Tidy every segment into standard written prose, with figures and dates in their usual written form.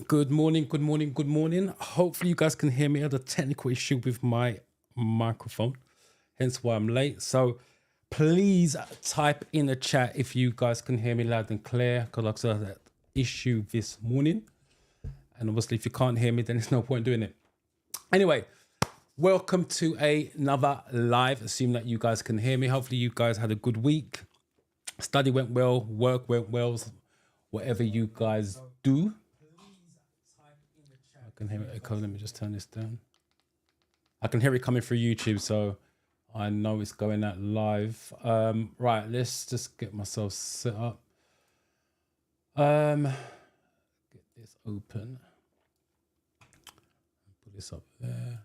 Good morning, good morning, good morning. Hopefully you guys can hear me. I had a technical issue with my microphone, hence why I'm late. So please type in the chat if you guys can hear me loud and clear, because like I said, I had that issue this morning. And obviously if you can't hear me, then there's no point doing it. Anyway, welcome to another live. Assume that you guys can hear me. Hopefully you guys had a good week. Study went well, work went well, whatever you guys do. I can hear it echo. Let me just turn this down. I can hear it coming through YouTube, so I know it's going out live. Right, let's just get myself set up. Get this open. Put this up there.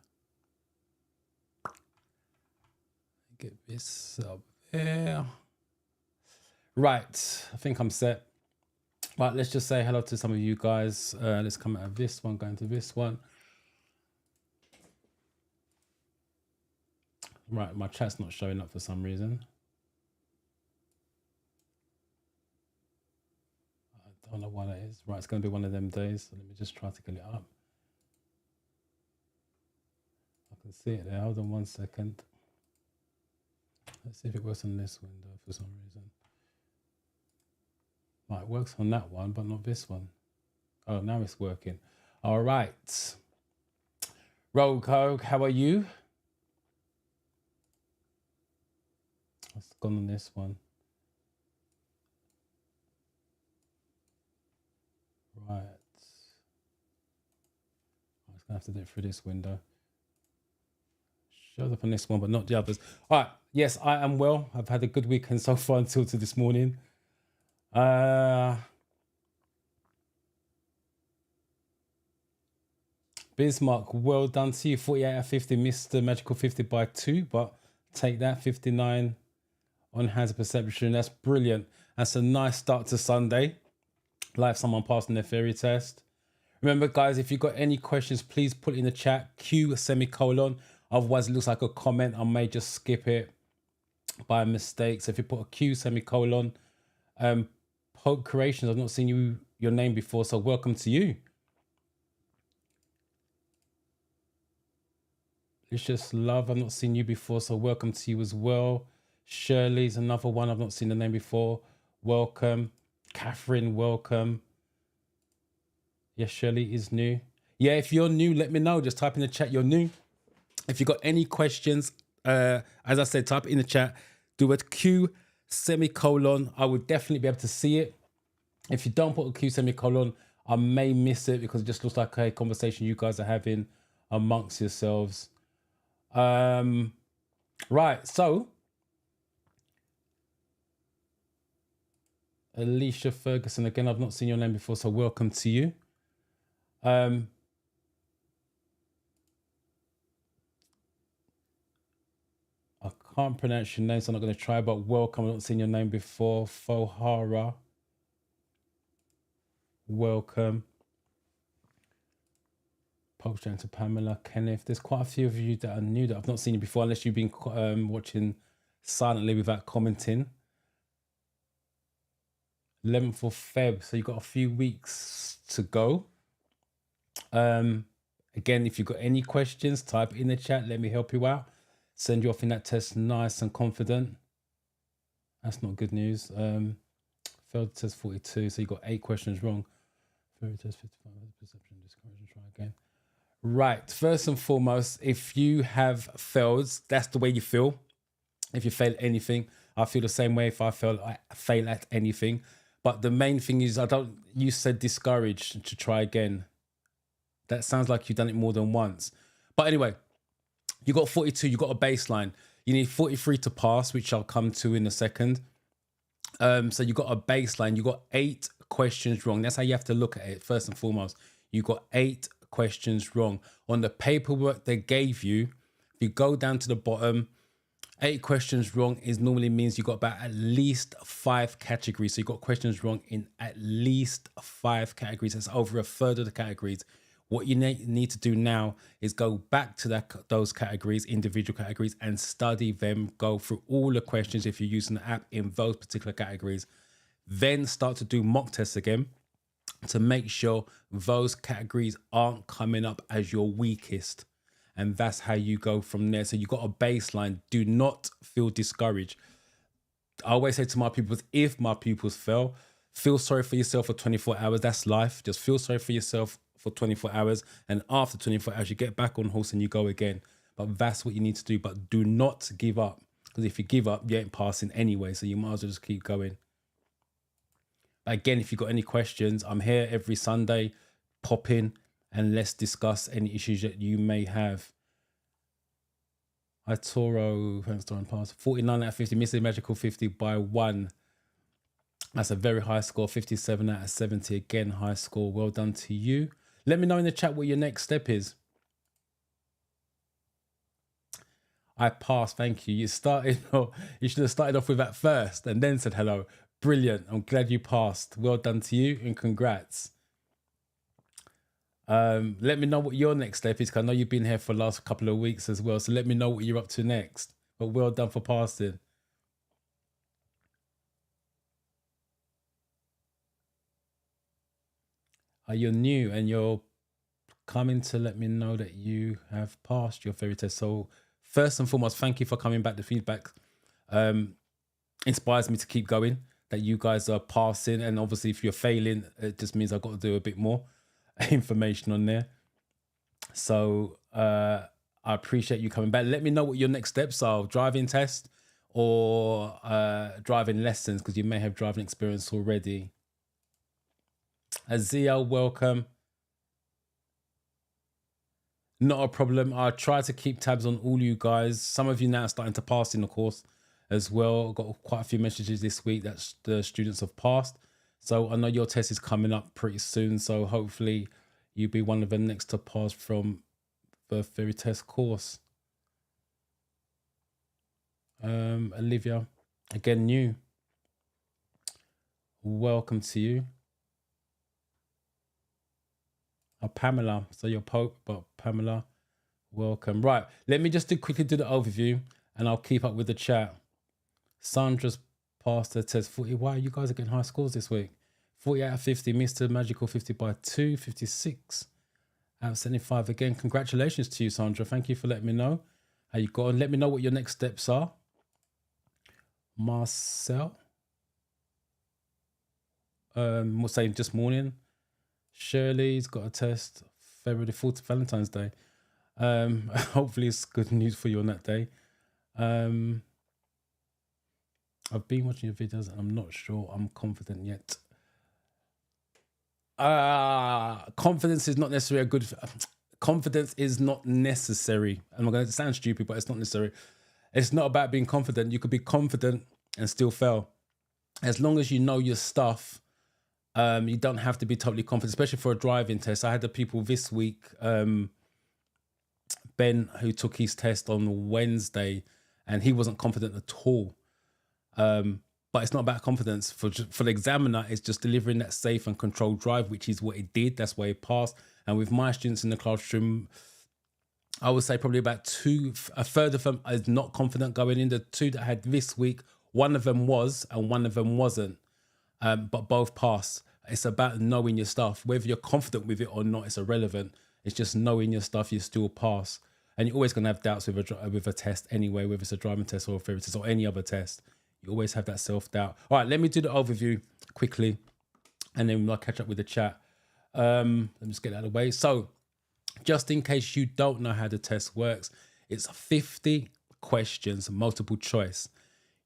Get this up there. Right, I think I'm set. Right, let's just say hello to some of you guys. Let's come out of this one, go into this one. Right, my chat's not showing up for some reason. I don't know why that is. Right, it's going to be one of them days. So let me just try to get it up. I can see it there. Hold on 1 second. Let's see if it works on this window for some reason. Right, it works on that one, but not this one. Oh, now it's working. All right. Rogue Hogue, how are you? It's gone on this one. Right. I'm just gonna have to do it through this window. Shows up on this one, but not the others. All right. Yes, I am well. I've had a good weekend so far until to this morning. Bismarck, well done to you. 48 out of 50, missed the magical 50 by 2, but take that. 59 on hands of perception. That's brilliant. That's a nice start to Sunday. Like someone passing their theory test. Remember, guys, if you've got any questions, please put it in the chat. Q semicolon. Otherwise, it looks like a comment. I may just skip it by mistake. So if you put a Q semicolon, Hope Creations, I've not seen your name before, so welcome to you. It's just Love, I've not seen you before, so welcome to you as well. Shirley's another one, I've not seen the name before. Welcome. Catherine, welcome. Yes, Shirley is new. Yeah, if you're new, let me know. Just type in the chat you're new. If you've got any questions, as I said, type in the chat. Do a Q semicolon. I would definitely be able to see it. If you don't put a Q semicolon, I may miss it because it just looks like a conversation you guys are having amongst yourselves. Right, so Alicia Ferguson, again, I've not seen your name before, so welcome to you. I can't pronounce your name, so I'm not going to try, but welcome. I've not seen your name before. Fohara, welcome. Post to Pamela, Kenneth. There's quite a few of you that are new that I've not seen you before, unless you've been watching silently without commenting. 11th of Feb, so you've got a few weeks to go. Again, if you've got any questions, type in the chat. Let me help you out. Send you off in that test nice and confident. That's not good news. Failed test 42, so you got 8 questions wrong. Failed test 55, perception, discouragement, try again. Right, first and foremost, if you have failed, that's the way you feel. If you fail anything, I feel the same way if I fail at anything. But the main thing is, you said discouraged to try again. That sounds like you've done it more than once. But anyway, you got 42, you got a baseline. You need 43 to pass, which I'll come to in a second. So you got a baseline, you got 8 questions wrong. That's how you have to look at it, first and foremost. You got 8 questions wrong. On the paperwork they gave you, if you go down to the bottom, 8 questions wrong normally means you got about at least 5 categories. So you got questions wrong in at least 5 categories. That's over a third of the categories. What you need to do now is go back to those categories, individual categories, and study them. Go through all the questions if you're using the app in those particular categories. Then start to do mock tests again. to make sure those categories aren't coming up as your weakest. And that's how you go from there. So you got a baseline. Do not feel discouraged. I always say to my pupils, if my pupils fail, feel sorry for yourself for 24 hours. That's life. Just feel sorry for yourself for 24 hours. And after 24 hours, you get back on horse and you go again. But that's what you need to do. But do not give up. Because if you give up, you ain't passing anyway. So you might as well just keep going. But again, if you've got any questions, I'm here every Sunday. Pop in and let's discuss any issues that you may have. Toro, thanks to pass. 49 out of 50, missing magical 50 by 1. That's a very high score. 57 out of 70, again, high score. Well done to you. Let me know in the chat what your next step is. I passed, thank you. You should have started off with that first and then said hello. Brilliant. I'm glad you passed. Well done to you and congrats. Let me know what your next step is, because I know you've been here for the last couple of weeks as well. So let me know what you're up to next. But well done for passing. You're new and you're coming to let me know that you have passed your fairy test. So first and foremost, thank you for coming back. The feedback inspires me to keep going, that you guys are passing. And obviously if you're failing, it just means I've got to do a bit more information on there. So I appreciate you coming back. Let me know what your next steps are. Driving test or driving lessons, because you may have driving experience already. Azia, welcome. Not a problem. I try to keep tabs on all you guys. Some of you now are starting to pass in the course as well. Got quite a few messages this week that the students have passed. So I know your test is coming up pretty soon. So hopefully you'll be one of the next to pass from the theory test course. Olivia, again, new. Welcome to you. Pamela, so you're Pope, but Pamela, welcome. Right, let me just quickly do the overview and I'll keep up with the chat. Sandra's passed her test 40. Wow, you guys are getting high scores this week. 40 out of 50, Mr. Magical 50 by 2, 56 out of 75. Again, congratulations to you, Sandra. Thank you for letting me know how you got on. Let me know what your next steps are. Marcel, we'll say just morning. Shirley's got a test February 4th, Valentine's Day. Hopefully it's good news for you on that day. I've been watching your videos and I'm not sure I'm confident yet. Confidence is not necessarily a good... Confidence is not necessary. I'm going to sound stupid, but it's not necessary. It's not about being confident. You could be confident and still fail. As long as you know your stuff, you don't have to be totally confident, especially for a driving test. I had the people this week, Ben, who took his test on Wednesday, and he wasn't confident at all. But it's not about confidence. For the examiner, it's just delivering that safe and controlled drive, which is what it did. That's why it passed. And with my students in the classroom, I would say probably about a third of them is not confident going in. The two that I had this week, one of them was and one of them wasn't, but both passed. It's about knowing your stuff. Whether you're confident with it or not, it's irrelevant. It's just knowing your stuff, you still pass. And you're always going to have doubts with a test anyway, whether it's a driving test or a theory test or any other test. You always have that self-doubt. All right, let me do the overview quickly, and then we'll catch up with the chat. Let me just get that out of the way. So, just in case you don't know how the test works, it's 50 questions, multiple choice.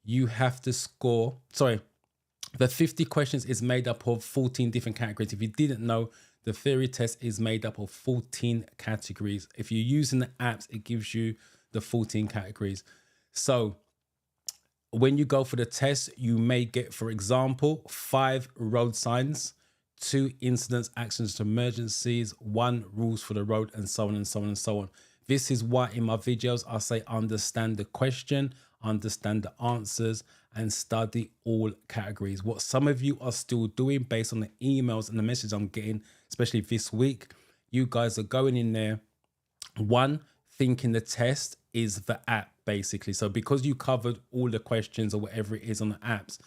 You have to score... Sorry, the 50 questions is made up of 14 different categories. If you didn't know, the theory test is made up of 14 categories. If you're using the apps, it gives you the 14 categories. So when you go for the test, you may get, for example, 5 road signs, 2 incidents, actions to emergencies, 1 rules for the road, and so on and so on and so on. This is why in my videos, I say understand the question, understand the answers, and study all categories. What some of you are still doing based on the emails and the messages I'm getting, especially this week, you guys are going in there, one, thinking the test is the app, basically. So because you covered all the questions or whatever it is on the apps,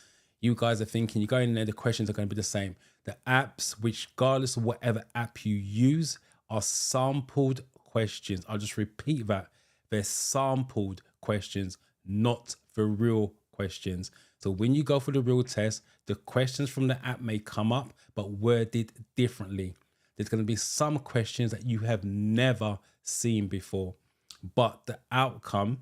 you guys are thinking, you go in there, the questions are going to be the same. The apps, which regardless of whatever app you use, are sampled questions. I'll just repeat that. They're sampled questions, not the real questions. So when you go for the real test, the questions from the app may come up, but worded differently. There's going to be some questions that you have never seen before, but the outcome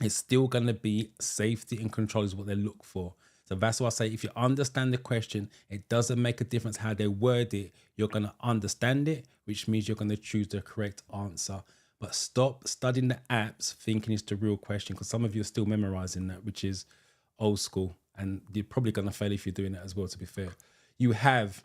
is still going to be safety and control is what they look for. So that's why I say if you understand the question, it doesn't make a difference how they word it. You're going to understand it, which means you're going to choose the correct answer. But stop studying the apps thinking it's the real question, because some of you are still memorizing that, which is old school. And you're probably going to fail if you're doing that as well, to be fair. You have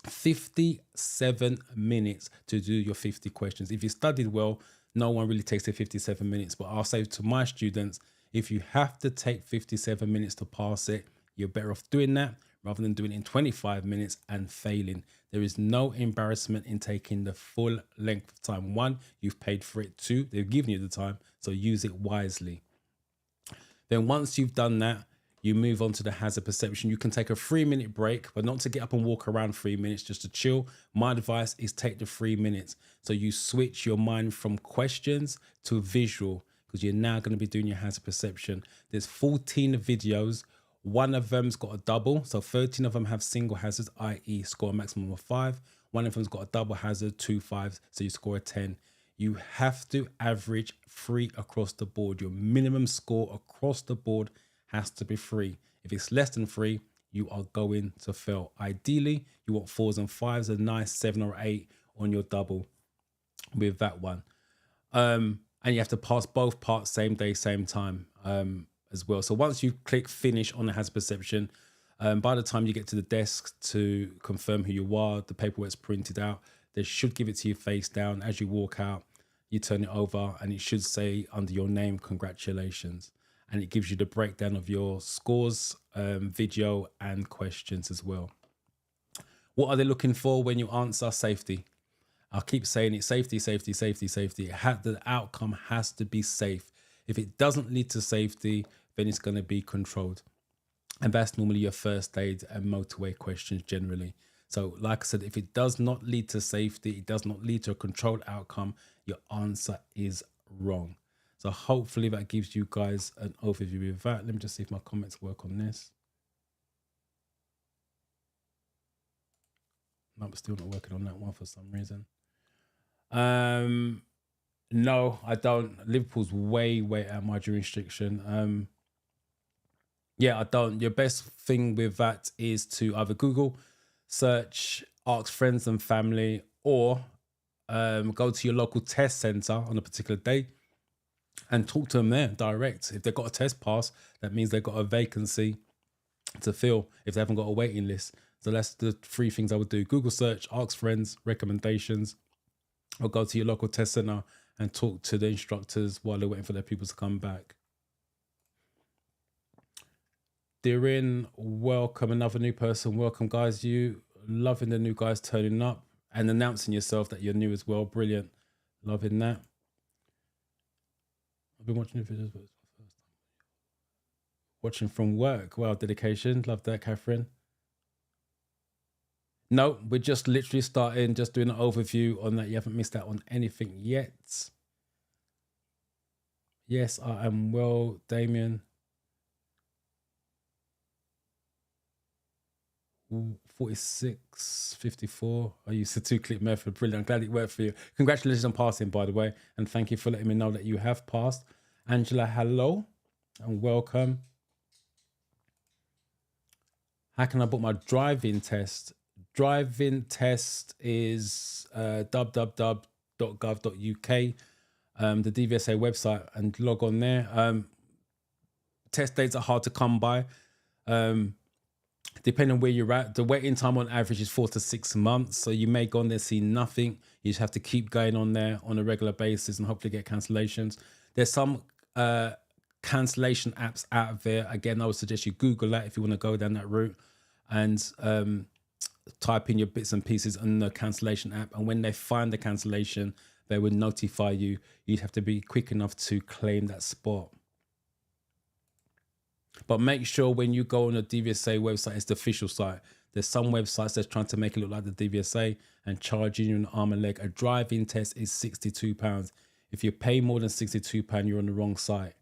57 minutes to do your 50 questions. If you studied well, no one really takes the 57 minutes. But I'll say to my students, if you have to take 57 minutes to pass it, you're better off doing that rather than doing it in 25 minutes and failing. There is no embarrassment in taking the full length of time. One, you've paid for it. Two, they've given you the time, so use it wisely. Then once you've done that, you move on to the hazard perception. You can take a 3-minute break, but not to get up and walk around 3 minutes, just to chill. My advice is take the 3 minutes. So you switch your mind from questions to visual, because you're now going to be doing your hazard perception. There's 14 videos. One of them's got a double. So 13 of them have single hazards, i.e. score a maximum of 5. One of them's got a double hazard, 2 5s, so you score a 10. You have to average 3 across the board. Your minimum score across the board has to be 3. If it's less than 3, you are going to fail. Ideally, you want 4s and 5s, a nice 7 or 8 on your double with that one. And you have to pass both parts same day, same time as well. So once you click finish on the hazard perception, by the time you get to the desk to confirm who you are, the paperwork's printed out. They should give it to you face down. As you walk out, you turn it over and it should say under your name, congratulations. And it gives you the breakdown of your scores, video and questions as well. What are they looking for when you answer? Safety. I'll keep saying it, safety, safety, safety, safety. The outcome has to be safe. If it doesn't lead to safety, then it's going to be controlled. And that's normally your first aid and motorway questions generally. So like I said, if it does not lead to safety, it does not lead to a controlled outcome, your answer is wrong. So hopefully that gives you guys an overview of that. Let me just see if my comments work on this. No, I'm still not working on that one for some reason. No, I don't. Liverpool's way out my jurisdiction. Yeah, I don't. Your best thing with that is to either Google search, ask friends and family, or go to your local test centre on a particular day and talk to them there direct. If they've got a test pass, that means they've got a vacancy to fill if they haven't got a waiting list. So that's the 3 things I would do. Google search, ask friends, recommendations, or go to your local test centre and talk to the instructors while they're waiting for their people to come back. Derin, welcome. Another new person. Welcome, guys. You loving the new guys turning up and announcing yourself that you're new as well. Brilliant. Loving that. I've been watching the videos, but it's my first time watching from work. Wow, dedication. Love that, Catherine. No, we're just literally starting, just doing an overview on that. You haven't missed out on anything yet. Yes, I am well, Damien. 46.54. I used the 2-click method. Brilliant. I'm glad it worked for you. Congratulations on passing, by the way. And thank you for letting me know that you have passed. Angela, hello and welcome. How can I book my driving test? Driving test is www.gov.uk, the DVSA website, and log on there. Test dates are hard to come by. Depending on where you're at, the waiting time on average is 4 to 6 months. So you may go on there, see nothing. You just have to keep going on there on a regular basis and hopefully get cancellations. There's some cancellation apps out there. Again, I would suggest you Google that if you want to go down that route, and type in your bits and pieces on the cancellation app. And when they find the cancellation, they will notify you. You'd have to be quick enough to claim that spot. But make sure when you go on the DVSA website, it's the official site. There's some websites that's trying to make it look like the DVSA and charging you an arm and leg. A driving test is £62. If you pay more than £62, you're on the wrong site.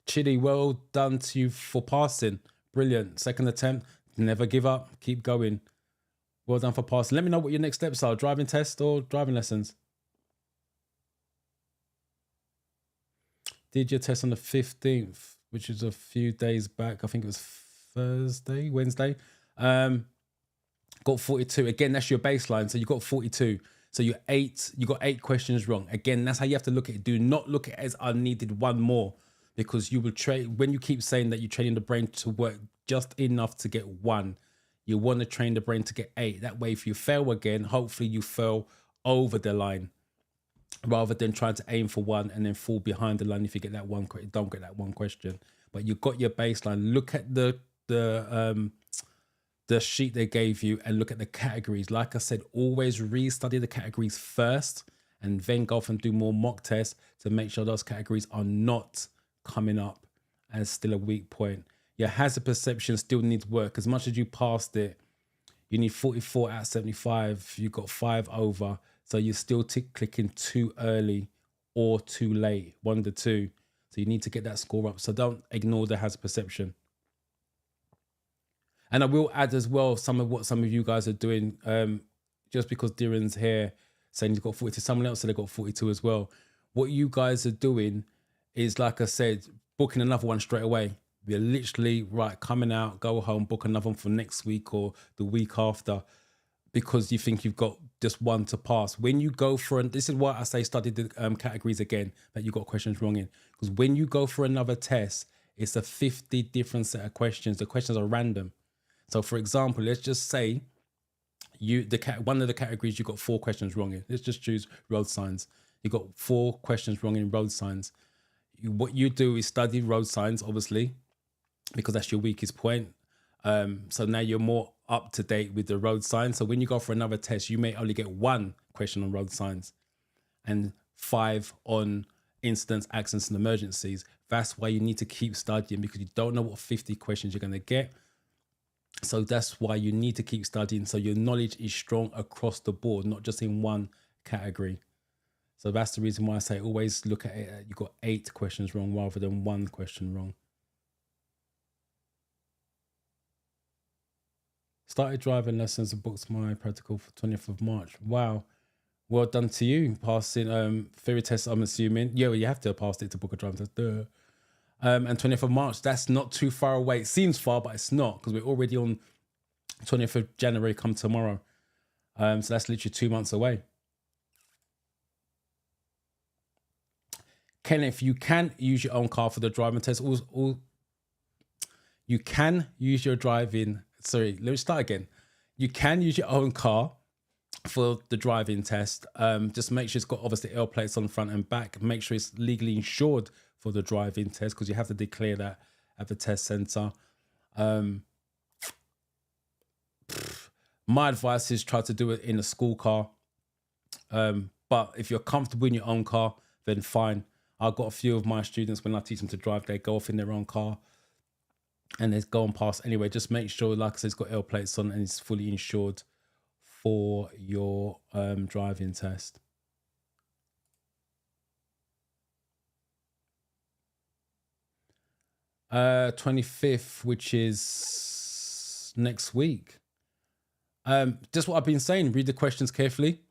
Chidi, well done to you for passing. Brilliant. Second attempt. Never give up. Keep going. Well done for passing. Let me know what your next steps are. Driving test or driving lessons? Did your test on the 15th, which is a few days back. I think it was Wednesday. Got 42. Again, that's your baseline. So you got 42. So you got 8 questions wrong. Again, that's how you have to look at it. Do not look at it as I needed one more, because you will train, when you keep saying that you're training the brain to work just enough to get 1, you want to train the brain to get 8. That way, if you fail again, hopefully you fell over the line, rather than trying to aim for 1 and then fall behind the line if you get that one, don't get that one question. But you got your baseline. Look at the sheet they gave you and look at the categories. Like I said, always restudy the categories first and then go off and do more mock tests to make sure those categories are not coming up as still a weak point. Your hazard perception still needs work. As much as you passed it, you need 44 out of 75. You got 5 over. So you're still clicking too early or too late, 1 to 2. So you need to get that score up. So don't ignore the hazard perception. And I will add as well some of what some of you guys are doing. Just because Diren's here saying he's got 42, someone else said they got 42 as well. What you guys are doing is, like I said, booking another one straight away. You're literally, right, coming out, go home, book another one for next week or the week after, because you think you've got just one to pass. When you go for, and this is why I say study the categories again that you got questions wrong in, because when you go for another test, it's a 50 different set of questions. The questions are random. So for example, let's just say one of the categories you got 4 questions wrong in. Let's just choose road signs. You got 4 questions wrong in road signs. What you do is study road signs, obviously, because that's your weakest point. So now you're more up to date with the road signs. So when you go for another test, you may only get 1 question on road signs and 5 on incidents, accidents, and emergencies. That's why you need to keep studying, because you don't know what 50 questions you're going to get. So that's why you need to keep studying, so your knowledge is strong across the board, not just in one category. So that's the reason why I say always look at it. You got 8 questions wrong rather than 1 question wrong. Started driving lessons and booked my practical for 20th of March. Wow. Well done to you. Passing theory test, I'm assuming. Yeah, well, you have to have passed it to book a driving test. Duh. And 20th of March, that's not too far away. It seems far, but it's not, because we're already on 20th of January come tomorrow. So that's literally 2 months away. Kenneth, you can use your own car for the driving test. You can use your driving... Sorry, let me start again. You can use your own car for the driving test. Just make sure it's got obviously L plates on the front and back. Make sure it's legally insured for the driving test, because you have to declare that at the test center. My advice is try to do it in a school car. But if you're comfortable in your own car, then fine. I've got a few of my students, when I teach them to drive, they go off in their own car and they go and pass anyway. Just make sure, like I said, it's got L plates on and it's fully insured for your driving test. Uh, 25th, which is next week. Just what I've been saying, read the questions carefully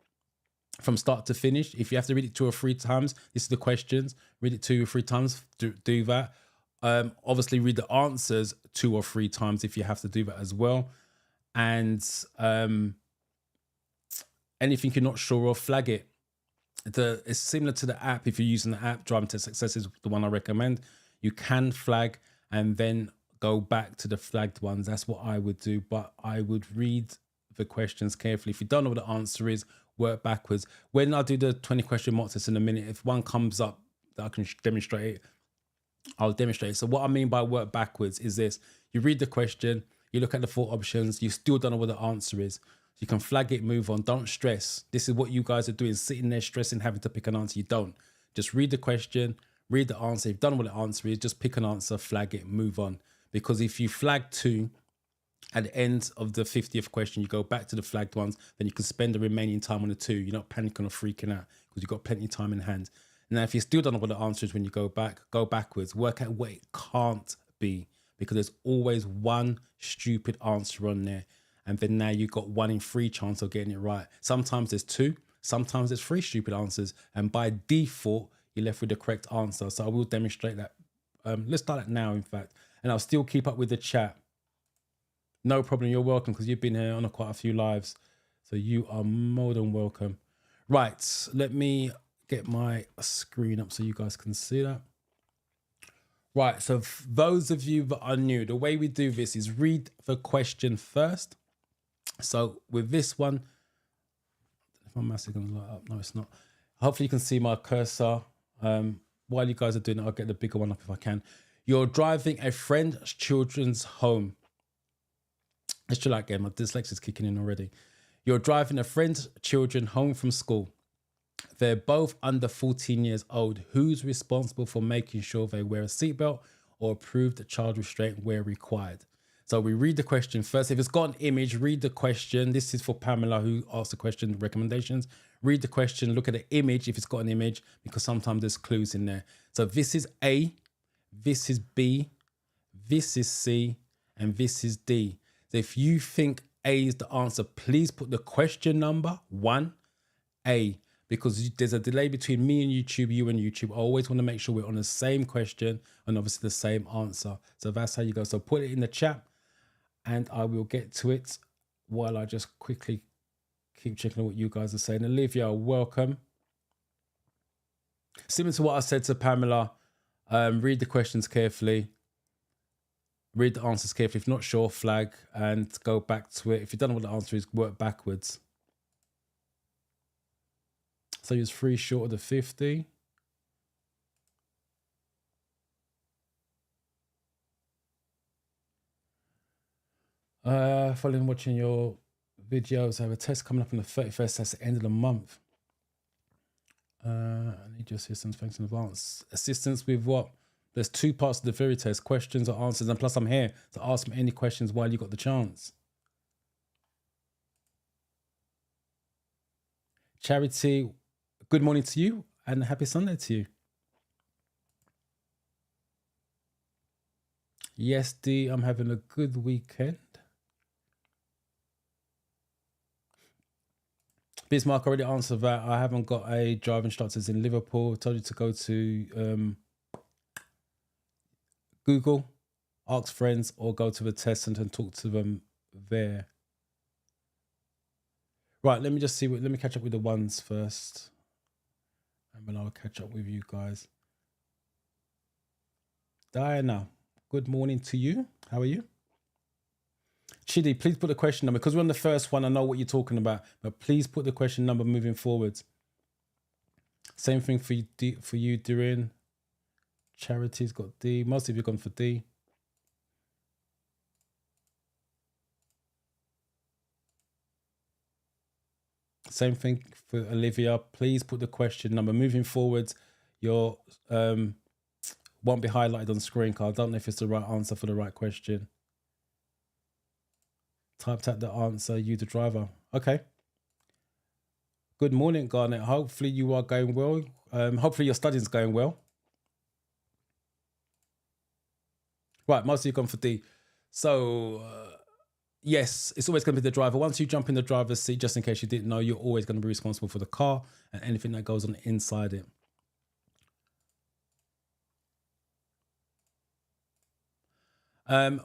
from start to finish. If you have to read it 2 or 3 times, this is the questions. Read it 2 or 3 times, do that. Obviously read the answers 2 or 3 times if you have to do that as well. And anything you're not sure of, flag it. It's similar to the app. If you're using the app, Driving Test Success is the one I recommend. You can flag and then go back to the flagged ones. That's what I would do, but I would read the questions carefully. If you don't know what the answer is, work backwards. When I do the 20 question mock test in a minute, if one comes up that I can demonstrate it, I'll demonstrate it. So what I mean by work backwards is this. You read the question, you look at the 4 options, you still don't know what the answer is. You can flag it, move on. Don't stress. This is what you guys are doing, sitting there stressing, having to pick an answer. You don't. Just read the question, read the answer. If you've done what the answer is, just pick an answer, flag it, move on. Because if you flag 2 at the end of the 50th question, you go back to the flagged ones, then you can spend the remaining time on the 2. You're not panicking or freaking out because you've got plenty of time in hand. Now, if you still don't know what the answer is when you go back, go backwards. Work out what it can't be, because there's always one stupid answer on there. And then now you've got 1 in 3 chance of getting it right. Sometimes there's 2, sometimes there's 3 stupid answers. And by default, you're left with the correct answer. So I will demonstrate that. Let's start that now, in fact. And I'll still keep up with the chat. No problem. You're welcome, because you've been here on quite a few lives. So you are more than welcome. Right. Let me get my screen up so you guys can see that. Right. So those of you that are new, the way we do this is read the question first. So with this one, if my mouse is going to light up, no, it's not. Hopefully you can see my cursor. While you guys are doing it, I'll get the bigger one up if I can. You're driving a friend's children's home. Let's try that again. My dyslexia's kicking in already. You're driving a friend's children home from school. They're both under 14 years old. Who's responsible for making sure they wear a seatbelt or approve the child restraint where required? So we read the question first. If it's got an image, read the question. This is for Pamela, who asked the question, recommendations. Read the question, look at the image if it's got an image, because sometimes there's clues in there. So this is A, this is B, this is C, and this is D. So if you think A is the answer, please put the question number 1A, because there's a delay between me and YouTube, you and YouTube. I always want to make sure we're on the same question and obviously the same answer. So that's how you go. So put it in the chat and I will get to it while I just quickly keep checking what you guys are saying. Olivia, welcome. Similar to what I said to Pamela, read the questions carefully. Read the answers carefully. If not sure, flag and go back to it. If you don't know what the answer is, work backwards. So he was 3 short of the 50. Following watching your videos, I have a test coming up on the 31st. That's the end of the month. I need your assistance. Thanks in advance. Assistance with what? There's 2 parts of the very test: questions or answers. And plus I'm here to ask me any questions while you got the chance. Charity, good morning to you and happy Sunday to you. Yes, D, I'm having a good weekend. Bismarck already answered that. I haven't got a driving instructors in Liverpool. I told you to go to Google, ask friends, or go to the test centre and talk to them there. Right, let me just see. Let me catch up with the ones first. And then I'll catch up with you guys. Diana, good morning to you. How are you? Chidi, please put the question number. Because we're on the first one, I know what you're talking about. But please put the question number moving forwards. Same thing for you, Durin. Charity's got D. Most of you gone for D. Same thing for Olivia. Please put the question number moving forwards. Your won't be highlighted on the screen card. I don't know if it's the right answer for the right question. Typed out the answer, you the driver. Okay. Good morning, Garnet. Hopefully you are going well. Hopefully your studying's going well. Right, most of you gone for D. So, yes, it's always going to be the driver. Once you jump in the driver's seat, just in case you didn't know, you're always going to be responsible for the car and anything that goes on inside it.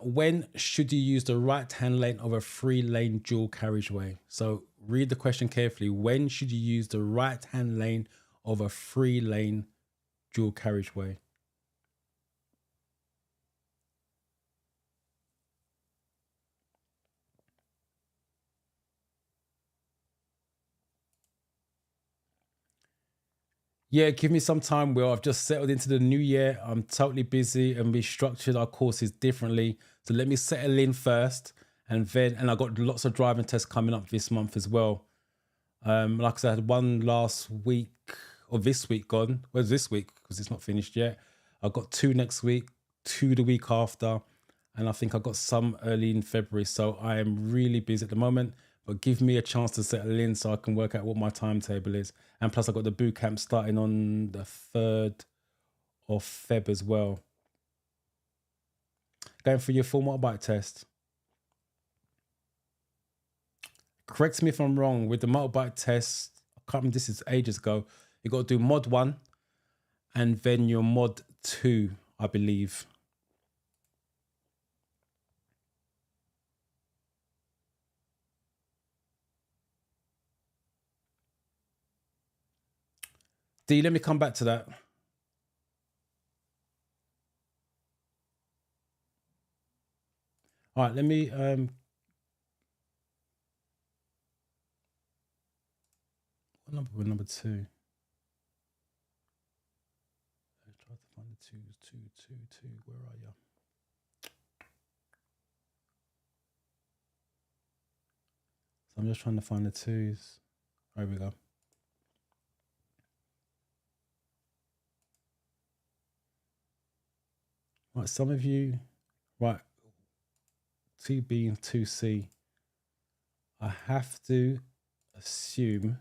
When should you use the right-hand lane of a 3-lane dual carriageway? So read the question carefully. When should you use the right-hand lane of a 3-lane dual carriageway? Yeah, give me some time, Will. I've just settled into the new year. I'm totally busy and restructured our courses differently. So let me settle in first and I got lots of driving tests coming up this month as well. Like I said, I had one last week, or this week gone. Well, this week, because it's not finished yet. I got 2 next week, 2 the week after, and I think I got some early in February. So I am really busy at the moment, but give me a chance to settle in so I can work out what my timetable is. And plus I got the boot camp starting on the 3rd of Feb as well. Going for your full motorbike test. Correct me if I'm wrong, with the motorbike test, I can't remember, this is ages ago, you got to do mod 1 and then your mod 2, I believe. D, let me come back to that. All right, let me what number was number 2? Let's try to find the 2. Where are you? So I'm just trying to find the 2s. There we go. Right, some of you, right, 2B and 2C. I have to assume,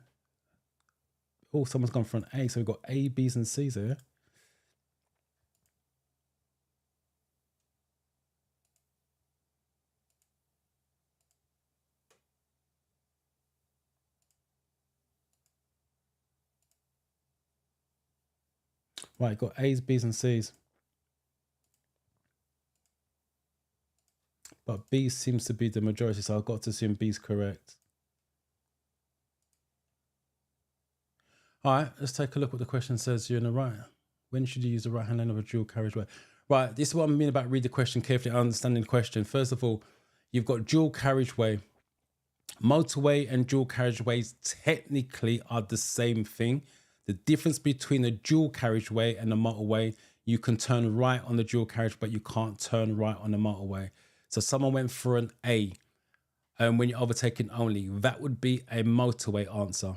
oh, someone's gone for an A, so we've got A, B's and C's here. Right, got A's, B's and C's. But B seems to be the majority, so I've got to assume B's correct. All right, let's take a look what the question says. You're in the right. When should you use the right-hand lane of a dual carriageway? Right, this is what I mean about read the question carefully, understanding the question. First of all, you've got dual carriageway. Motorway and dual carriageways technically are the same thing. The difference between a dual carriageway and a motorway, you can turn right on the dual carriage, but you can't turn right on the motorway. So someone went for an A, and when you're overtaking only, that would be a motorway answer.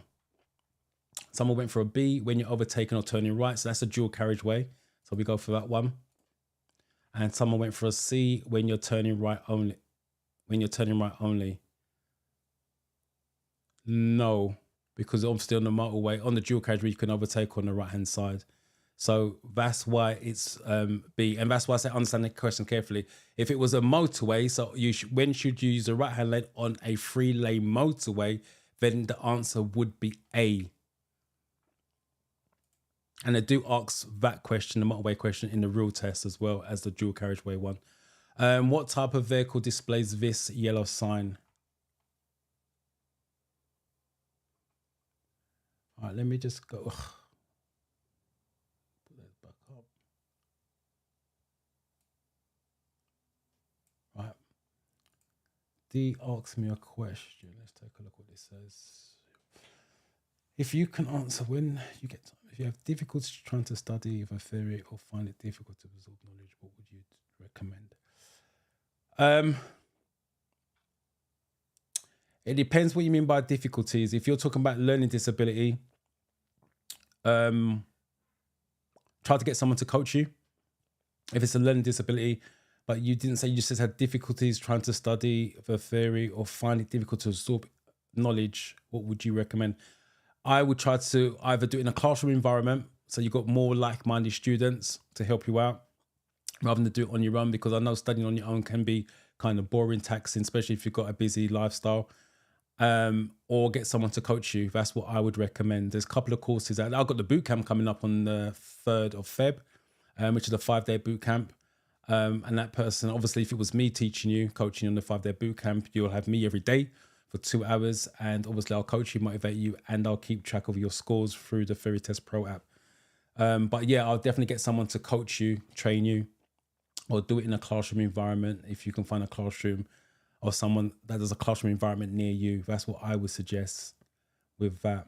Someone went for a B when you're overtaking or turning right, so that's a dual carriageway. So we go for that one. And someone went for a C when you're turning right only. When you're turning right only. No, because obviously on the motorway, on the dual carriageway, you can overtake on the right-hand side. So that's why it's B, and that's why I say understand the question carefully. If it was a motorway, so when should you use the right-hand lane on a 3-lane motorway, then the answer would be A. And they do ask that question, the motorway question, in the real test as well as the dual carriageway one. What type of vehicle displays this yellow sign? All right, let me just go. Put that back up. Right. D asks me a question. Let's take a look what this says. If you can answer when you get time, if you have difficulty trying to study a theory or find it difficult to absorb knowledge, what would you recommend? It depends what you mean by difficulties. If you're talking about learning disability, try to get someone to coach you. If it's a learning disability, but you didn't say, you just had difficulties trying to study the theory or find it difficult to absorb knowledge, what would you recommend? I would try to either do it in a classroom environment, so you've got more like-minded students to help you out, rather than do it on your own, because I know studying on your own can be kind of boring, taxing, especially if you've got a busy lifestyle. Or get someone to coach you. That's what I would recommend. There's a couple of courses out. I've got the boot camp coming up on the 3rd of Feb, which is a 5-day boot camp. And that person, obviously, if it was me teaching you, coaching you on the 5-day boot camp, you'll have me every day for 2 hours. And obviously, I'll coach you, motivate you, and I'll keep track of your scores through the Theory Test Pro app. But yeah, I'll definitely get someone to coach you, train you, or do it in a classroom environment if you can find a classroom or someone that does a classroom environment near you. That's what I would suggest with that.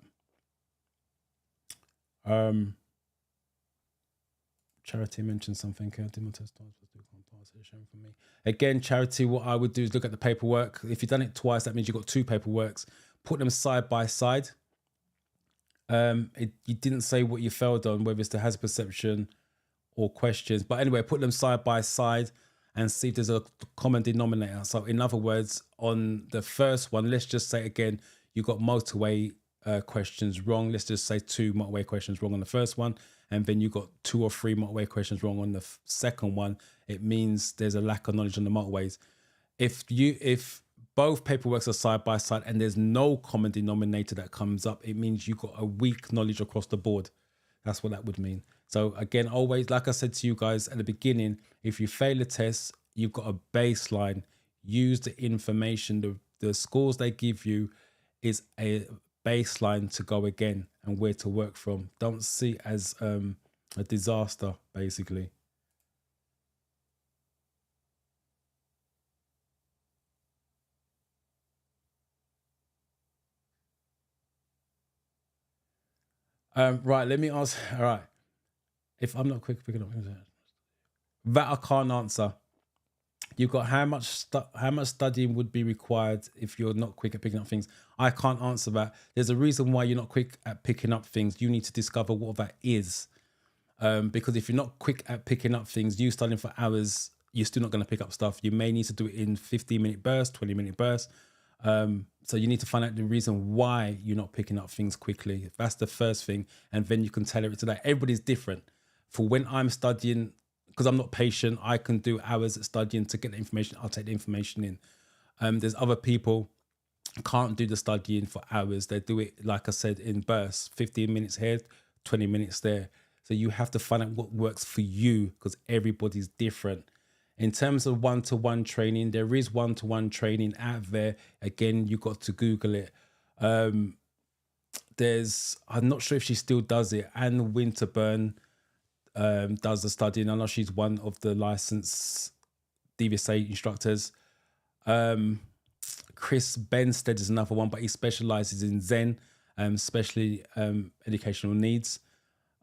Charity mentioned something. Session for me. Again, Charity, what I would do is look at the paperwork. If you've done it twice, that means you've got two paperworks. Put them side by side. You didn't say what you failed on, whether it's the hazard perception or questions. But anyway, put them side by side and see if there's a common denominator. So in other words, on the first one, let's just say again, you got motorway questions wrong. Let's just say 2 motorway questions wrong on the first one. And then you got 2 or 3 motorway questions wrong on the second one. It means there's a lack of knowledge on the motorways. If both paperworks are side by side and there's no common denominator that comes up, it means you got a weak knowledge across the board. That's what that would mean. So again, always, like I said to you guys at the beginning, if you fail a test, you've got a baseline. Use the information. The scores they give you is a baseline to go again and where to work from. Don't see it as a disaster, basically. Right, let me ask. All right. If I'm not quick picking up that, I can't answer. You've got how much studying would be required if you're not quick at picking up things. I can't answer that. There's a reason why you're not quick at picking up things. You need to discover what that is. Because if you're not quick at picking up things, you studying for hours, you're still not going to pick up stuff. You may need to do it in 15-minute bursts, 20-minute bursts. So you need to find out the reason why you're not picking up things quickly. That's the first thing. And then you can tailor it to that. Everybody's different. For when I'm studying, because I'm not patient, I can do hours at studying to get the information. I'll take the information in. There's other people can't do the studying for hours. They do it, like I said, in bursts, 15 minutes here, 20 minutes there. So you have to find out what works for you because everybody's different. In terms of one-to-one training, there is one-to-one training out there. Again, you got to Google it. I'm not sure if she still does it. Anne Winterburn does the studying. I know she's one of the licensed DVSA instructors. Chris Benstead is another one, but he specializes in Zen, especially educational needs.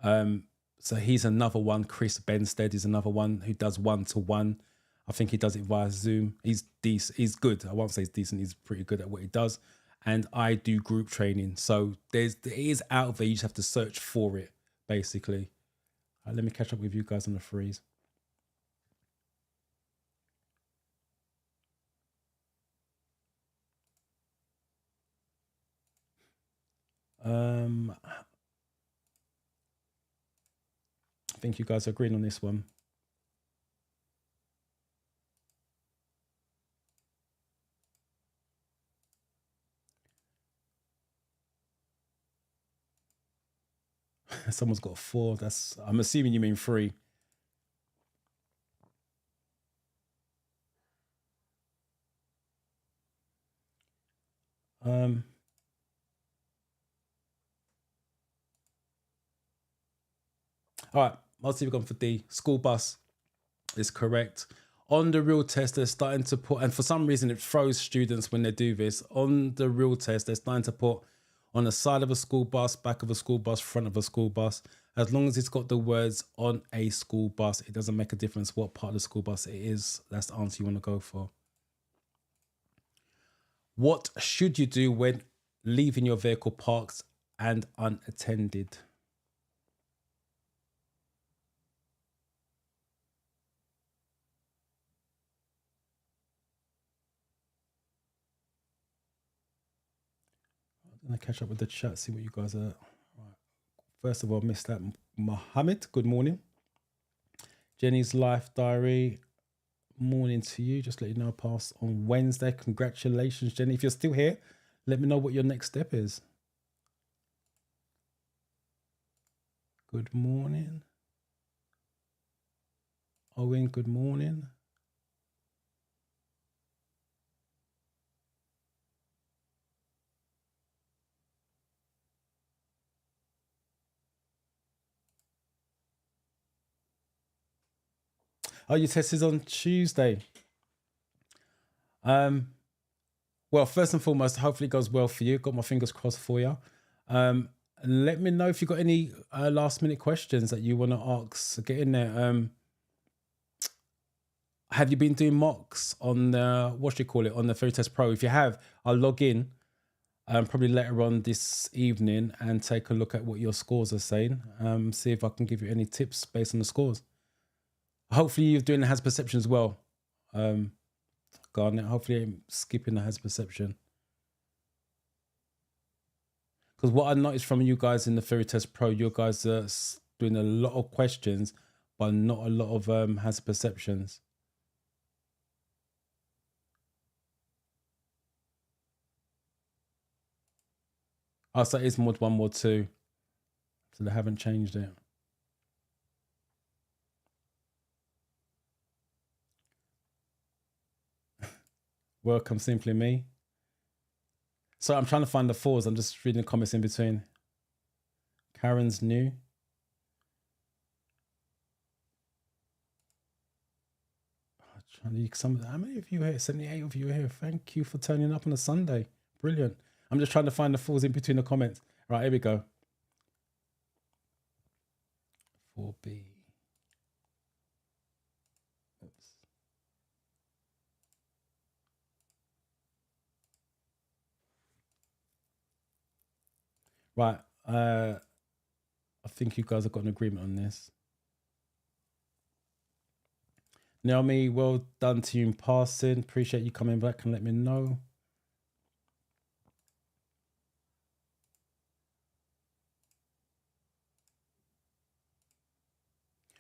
So he's another one. Chris Benstead is another one who does one-to-one. I think he does it via Zoom. He's decent. He's good. I won't say he's decent. He's pretty good at what he does. And I do group training. So it is out there. You just have to search for it, basically. Let me catch up with you guys on the freeze. I think you guys are agreeing on this one. Someone's got 4. I'm assuming you mean 3. All right, I'll see if we've gone for D. School bus is correct. On the real test, they're starting to put, and for some reason it throws students when they do this. On the real test, they're starting to put on the side of a school bus, back of a school bus, front of a school bus. As long as it's got the words on a school bus, it doesn't make a difference what part of the school bus it is. That's the answer you want to go for. What should you do when leaving your vehicle parked and unattended? I'm going to catch up with the chat, see what you guys are. Right. First of all, Mr. Mohammed, good morning. Jenny's Life Diary, morning to you. Just let you know, I passed on Wednesday. Congratulations, Jenny. If you're still here, let me know what your next step is. Good morning. Owen, good morning. Oh, your test is on Tuesday. Well, first and foremost, hopefully it goes well for you. Got my fingers crossed for you. Let me know if you've got any last minute questions that you want to ask. Get in there. Have you been doing mocks on the, what do you call it, on the Theory Test Pro? If you have, I'll log in probably later on this evening and take a look at what your scores are saying. See if I can give you any tips based on the scores. Hopefully you're doing the has perception as well. Garnet, hopefully I'm skipping the has perception. Because what I noticed from you guys in the Theory Test Pro, you guys are doing a lot of questions, but not a lot of has perceptions. Oh, so it is mod 1, mod 2. So they haven't changed it. Welcome, Simply Me. So I'm trying to find the 4s. I'm just reading the comments in between. Karen's new. How many of you here? 78 of you here. Thank you for turning up on a Sunday. Brilliant. I'm just trying to find the 4s in between the comments. Right, here we go. 4B. Oops. Right. I think you guys have got an agreement on this. Naomi, well done to you in passing. Appreciate you coming back and let me know.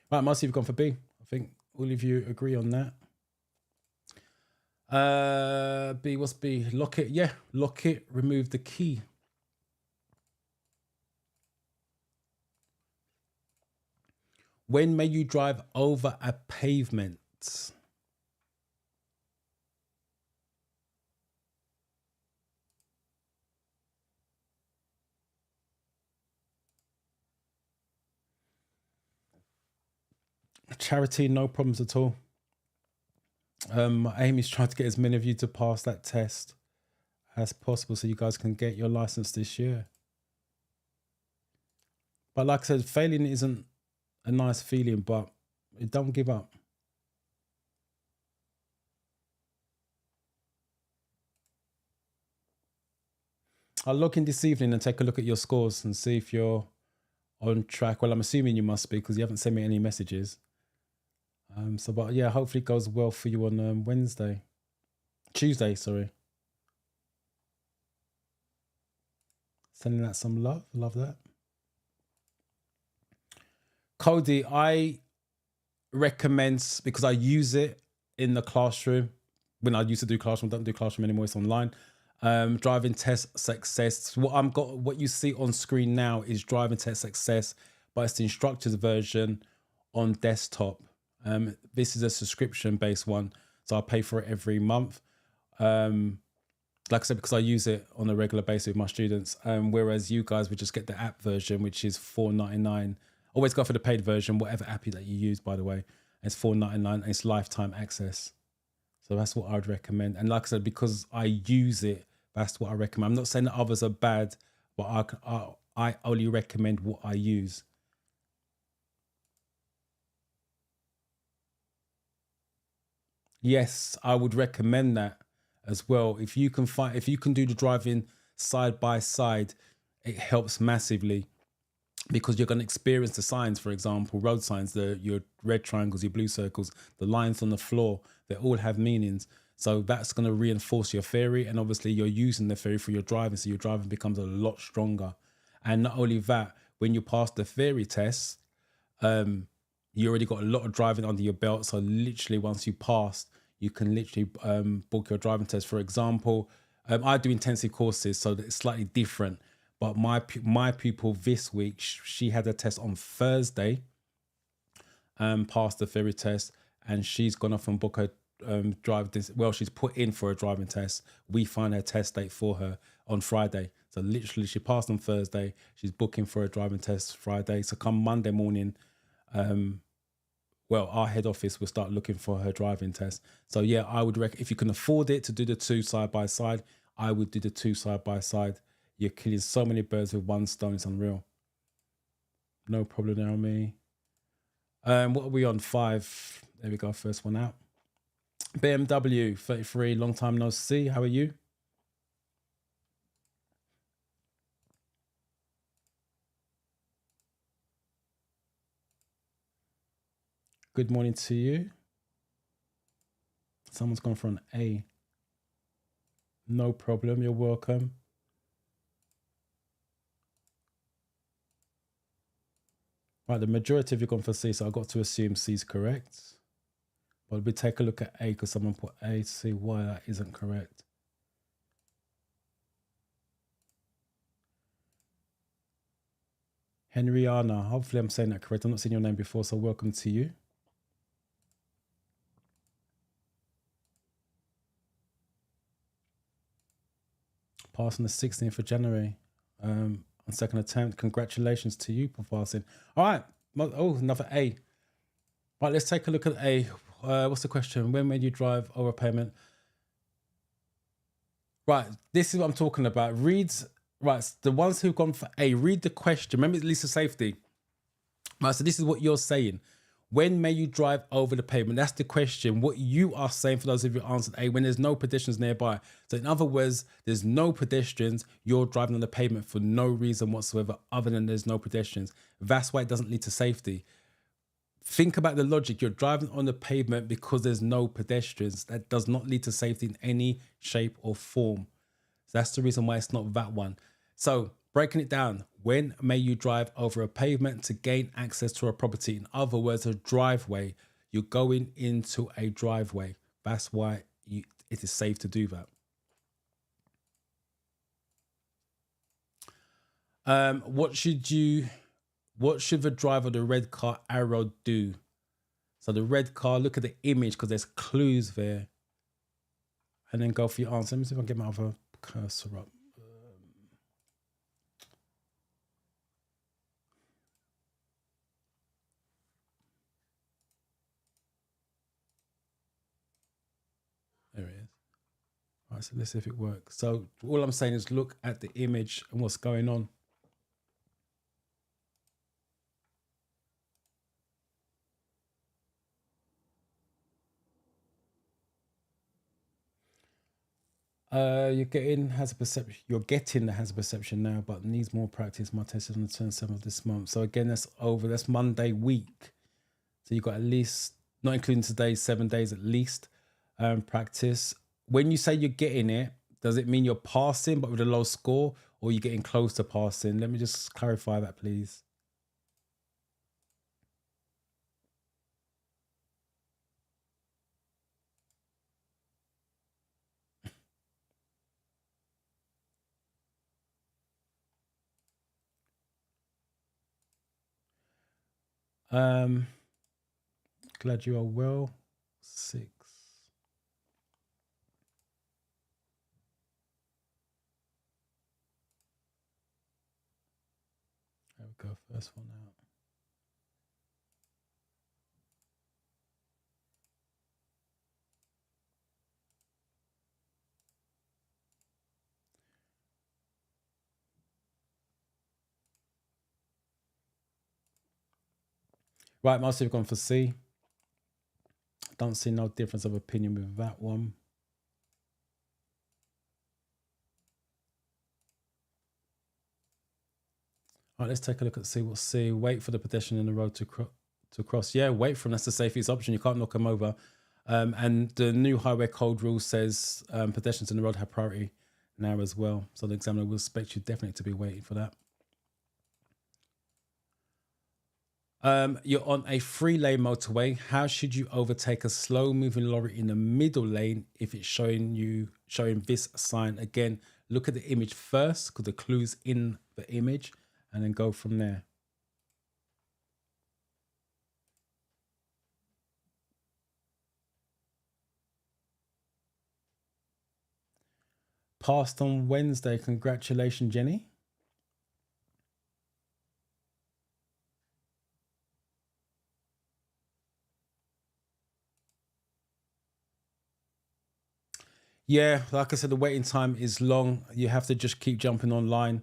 Right, Marcy, you've gone for B. I think all of you agree on that. B, what's B? Lock it. Yeah, lock it. Remove the key. When may you drive over a pavement? Charity, no problems at all. My aim is trying to get as many of you to pass that test as possible so you guys can get your license this year. But like I said, failing isn't a nice feeling, but don't give up. I'll log in this evening and take a look at your scores and see if you're on track. Well, I'm assuming you must be because you haven't sent me any messages. But yeah, hopefully it goes well for you on Tuesday, sorry. Sending out some love. Love that. Cody, I recommend, because I use it in the classroom. When I used to do classroom, don't do classroom anymore, it's online. Driving test success. What you see on screen now is driving test success, but it's the instructor's version on desktop. This is a subscription-based one, so I pay for it every month. Like I said, because I use it on a regular basis with my students, whereas you guys would just get the app version, which is $4.99. Always go for the paid version, whatever app that you use, by the way. It's $4.99 and it's lifetime access. So that's what I would recommend. And like I said, because I use it, that's what I recommend. I'm not saying that others are bad, but I only recommend what I use. Yes, I would recommend that as well. If you can do the driving side by side, it helps massively because you're going to experience the signs, for example, road signs, your red triangles, your blue circles, the lines on the floor, they all have meanings. So that's going to reinforce your theory. And obviously you're using the theory for your driving. So your driving becomes a lot stronger. And not only that, when you pass the theory test, you already got a lot of driving under your belt. So literally once you pass, you can literally book your driving test. For example, I do intensive courses, so it's slightly different. But my pupil this week, she had a test on Thursday, passed the theory test, and she's gone off and book her she's put in for a driving test. We find her test date for her on Friday. So literally she passed on Thursday. She's booking for a driving test Friday. So come Monday morning, our head office will start looking for her driving test. So yeah, I would if you can afford it to do the two side by side, I would do the two side by side. You're killing so many birds with one stone. It's unreal. No problem there on me. What are we on? 5. There we go. First one out. BMW 33, long time no see. How are you? Good morning to you. Someone's gone for an A. No problem. You're welcome. Right, the majority of you gone for C, so I've got to assume C is correct. But we take a look at A because someone put A to see why that isn't correct. Henriana, hopefully I'm saying that correct. I've not seen your name before, so welcome to you. Passing the 16th of January on second attempt. Congratulations to you for passing. All right. Oh, another A. Right, let's take a look at A. What's the question? When will you drive overpayment? Right, this is what I'm talking about. Right, the ones who've gone for A, read the question. Remember, it's least of safety. Right, so this is what you're saying. When may you drive over the pavement? That's the question. What you are saying, for those of you who answered A, when there's no pedestrians nearby. So in other words, there's no pedestrians, you're driving on the pavement for no reason whatsoever other than there's no pedestrians. That's why it doesn't lead to safety. Think about the logic. You're driving on the pavement because there's no pedestrians. That does not lead to safety in any shape or form. So that's the reason why it's not that one. So breaking it down, when may you drive over a pavement to gain access to a property? In other words, a driveway. You're going into a driveway. That's why it is safe to do that. What should the driver of the red car arrow do? So the red car, look at the image because there's clues there. And then go for your answer. Let me see if I can get my other cursor up. There it is. All right, so let's see if it works. So all I'm saying is look at the image and what's going on. You're getting the hazard perception now, but needs more practice. My test is on the 27th of this month. So again, that's Monday week. So you've got at least, not including today, 7 days at least practice. When you say you're getting it, does it mean you're passing but with a low score, or you're getting close to passing? Let me just clarify that, please. Glad you are well. 6. There we go. First one out. Right, most have gone for C. Don't see no difference of opinion with that one. All right, let's take a look at C. What's C? Wait for the pedestrian in the road to cross. Yeah, wait for them. That's the safest option. You can't knock them over. And the new highway code rule says pedestrians in the road have priority now as well. So the examiner will expect you definitely to be waiting for that. You're on a 3-lane motorway. How should you overtake a slow-moving lorry in the middle lane if it's showing this sign? Again, look at the image first because the clue's in the image, and then go from there. Passed on Wednesday. Congratulations, Jenny. Yeah, like I said, the waiting time is long. You have to just keep jumping online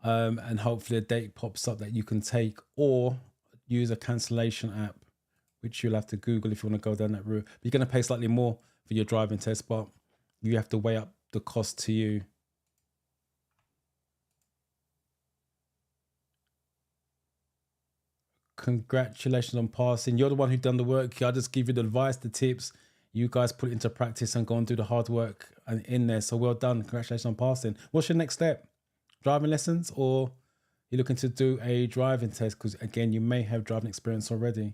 and hopefully a date pops up that you can take, or use a cancellation app which you'll have to Google if you want to go down that route. But you're going to pay slightly more for your driving test, but you have to weigh up the cost to you. Congratulations on passing. You're the one who done the work. I'll just give you the advice, the tips. You guys put it into practice and go and do the hard work and in there. So well done. Congratulations on passing. What's your next step? Driving lessons, or you're looking to do a driving test? Because again, you may have driving experience already.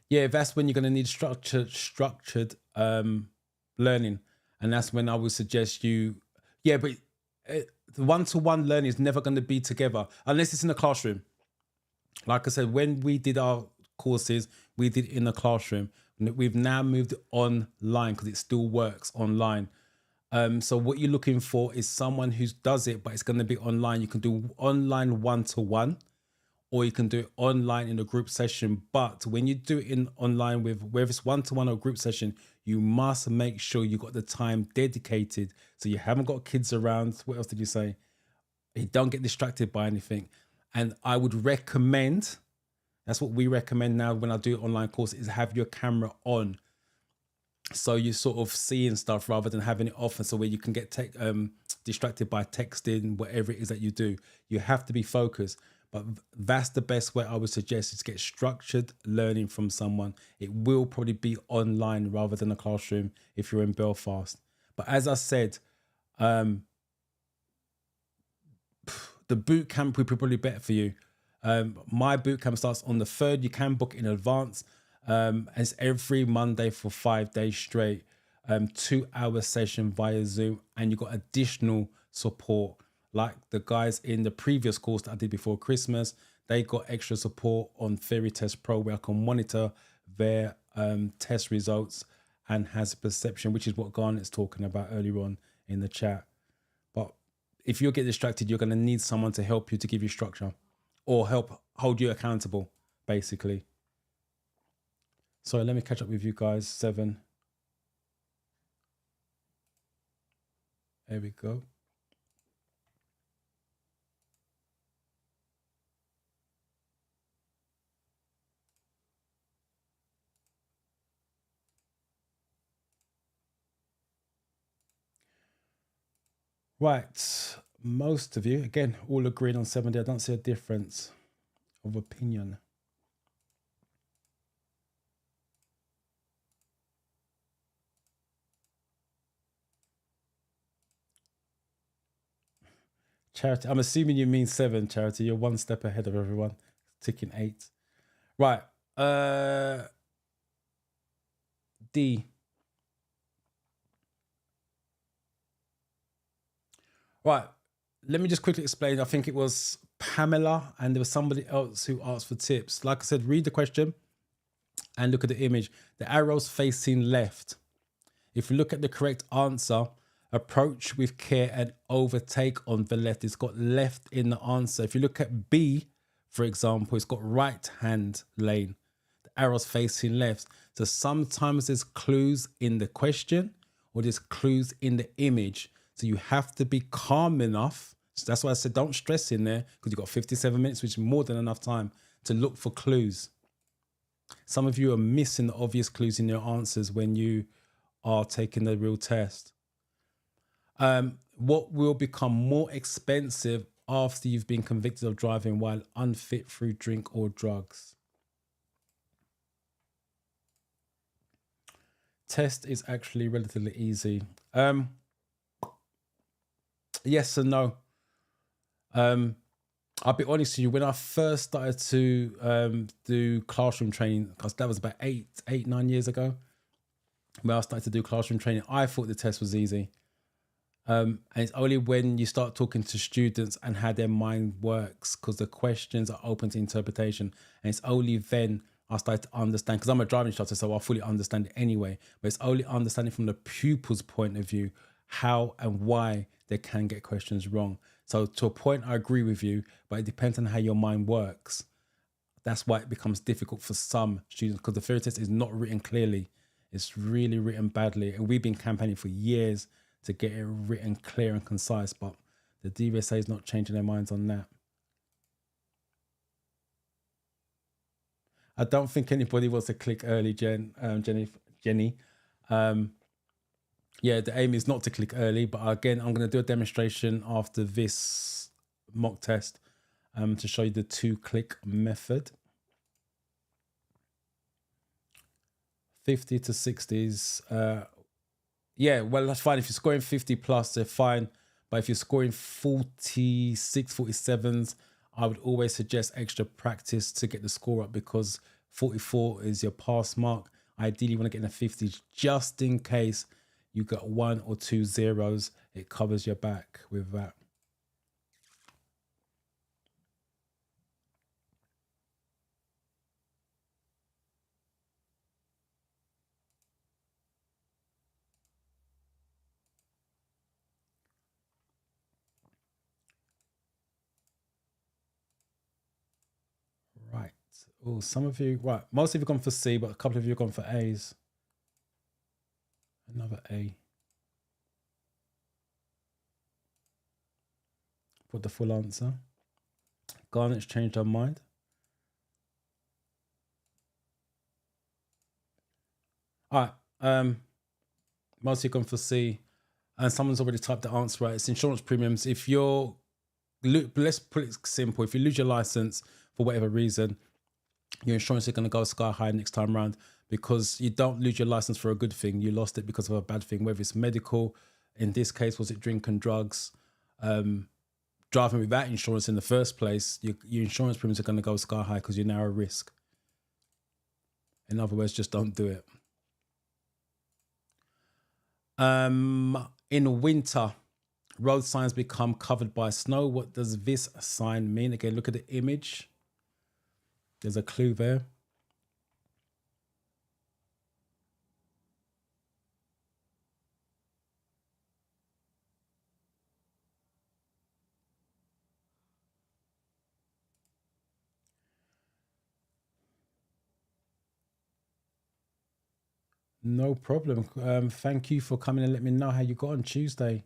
Yeah, that's when you're going to need structured learning, and that's when I would suggest you. Yeah, but the one-to-one learning is never going to be together unless it's in a classroom. Like I said, when we did our courses, we did in the classroom. We've now moved online because it still works online. So what you're looking for is someone who does it, but it's going to be online. You can do online one-to-one, or you can do it online in a group session. But when you do it in online with whether it's one-to-one or group session, you must make sure you got the time dedicated. So you haven't got kids around. What else did you say? You don't get distracted by anything. And I would recommend, that's what we recommend now when I do online course, is have your camera on. So you're sort of seeing stuff rather than having it off. And so where you can get distracted by texting, whatever it is that you do, you have to be focused. But that's the best way I would suggest, is get structured learning from someone. It will probably be online rather than a classroom if you're in Belfast. But as I said, the boot camp would be probably better for you. My boot camp starts on the 3rd. You can book in advance. And it's every Monday for 5 days straight. 2-hour session via Zoom, and you got additional support. Like the guys in the previous course that I did before Christmas, they got extra support on Theory Test Pro, where I can monitor their test results and hazard perception, which is what Garnet's talking about earlier on in the chat. But if you get distracted, you're going to need someone to help you, to give you structure or help hold you accountable, basically. So let me catch up with you guys. 7. There we go. Right. Most of you, again, all agreeing on 70. I don't see a difference of opinion. Charity, I'm assuming you mean 7, Charity. You're one step ahead of everyone. Ticking 8. Right. D. Right. Let me just quickly explain. I think it was Pamela and there was somebody else who asked for tips. Like I said, read the question and look at the image. The arrow's facing left. If you look at the correct answer, approach with care and overtake on the left. It's got left in the answer. If you look at B, for example, it's got right hand lane. The arrow's facing left. So sometimes there's clues in the question or there's clues in the image. So you have to be calm enough. So that's why I said don't stress in there, because you've got 57 minutes, which is more than enough time to look for clues. Some of you are missing the obvious clues in your answers when you are taking the real test. What will become more expensive after you've been convicted of driving while unfit through drink or drugs? Test is actually relatively easy. Yes and no. I'll be honest with you, when I first started to do classroom training, because that was about 9 years ago, when I started to do classroom training, I thought the test was easy. And it's only when you start talking to students and how their mind works, because the questions are open to interpretation, and it's only then I started to understand, because I'm a driving instructor, so I fully understand it anyway, but it's only understanding from the pupil's point of view how and why they can get questions wrong. So to a point, I agree with you, but it depends on how your mind works. That's why it becomes difficult for some students, because the theory test is not written clearly. It's really written badly. And we've been campaigning for years to get it written clear and concise, but the DVSA is not changing their minds on that. I don't think anybody wants to click early, Jenny. Yeah, the aim is not to click early, but again, I'm going to do a demonstration after this mock test to show you the 2-click method. 50 to 60s. Yeah, well, that's fine. If you're scoring 50 plus, they're fine. But if you're scoring 46, 47s, I would always suggest extra practice to get the score up, because 44 is your pass mark. Ideally, you want to get in the 50s just in case you got 1 or 2 zeros. It covers your back with that. Right. Oh, some of you, right. Most of you have gone for C, but a couple of you have gone for A's. Another A. Put the full answer. Garnet's changed her mind. All right. Most of you have gone for C, and someone's already typed the answer right. It's insurance premiums. If you're, let's put it simple. If you lose your license for whatever reason, your insurance is going to go sky high next time around, because you don't lose your license for a good thing. You lost it because of a bad thing, whether it's medical. In this case, was it drink and drugs? Driving without insurance in the first place, your insurance premiums are going to go sky high because you're now a risk. In other words, just don't do it. In winter, road signs become covered by snow. What does this sign mean? Again, look at the image. There's a clue there. No problem. Thank you for coming and let me know how you got on Tuesday.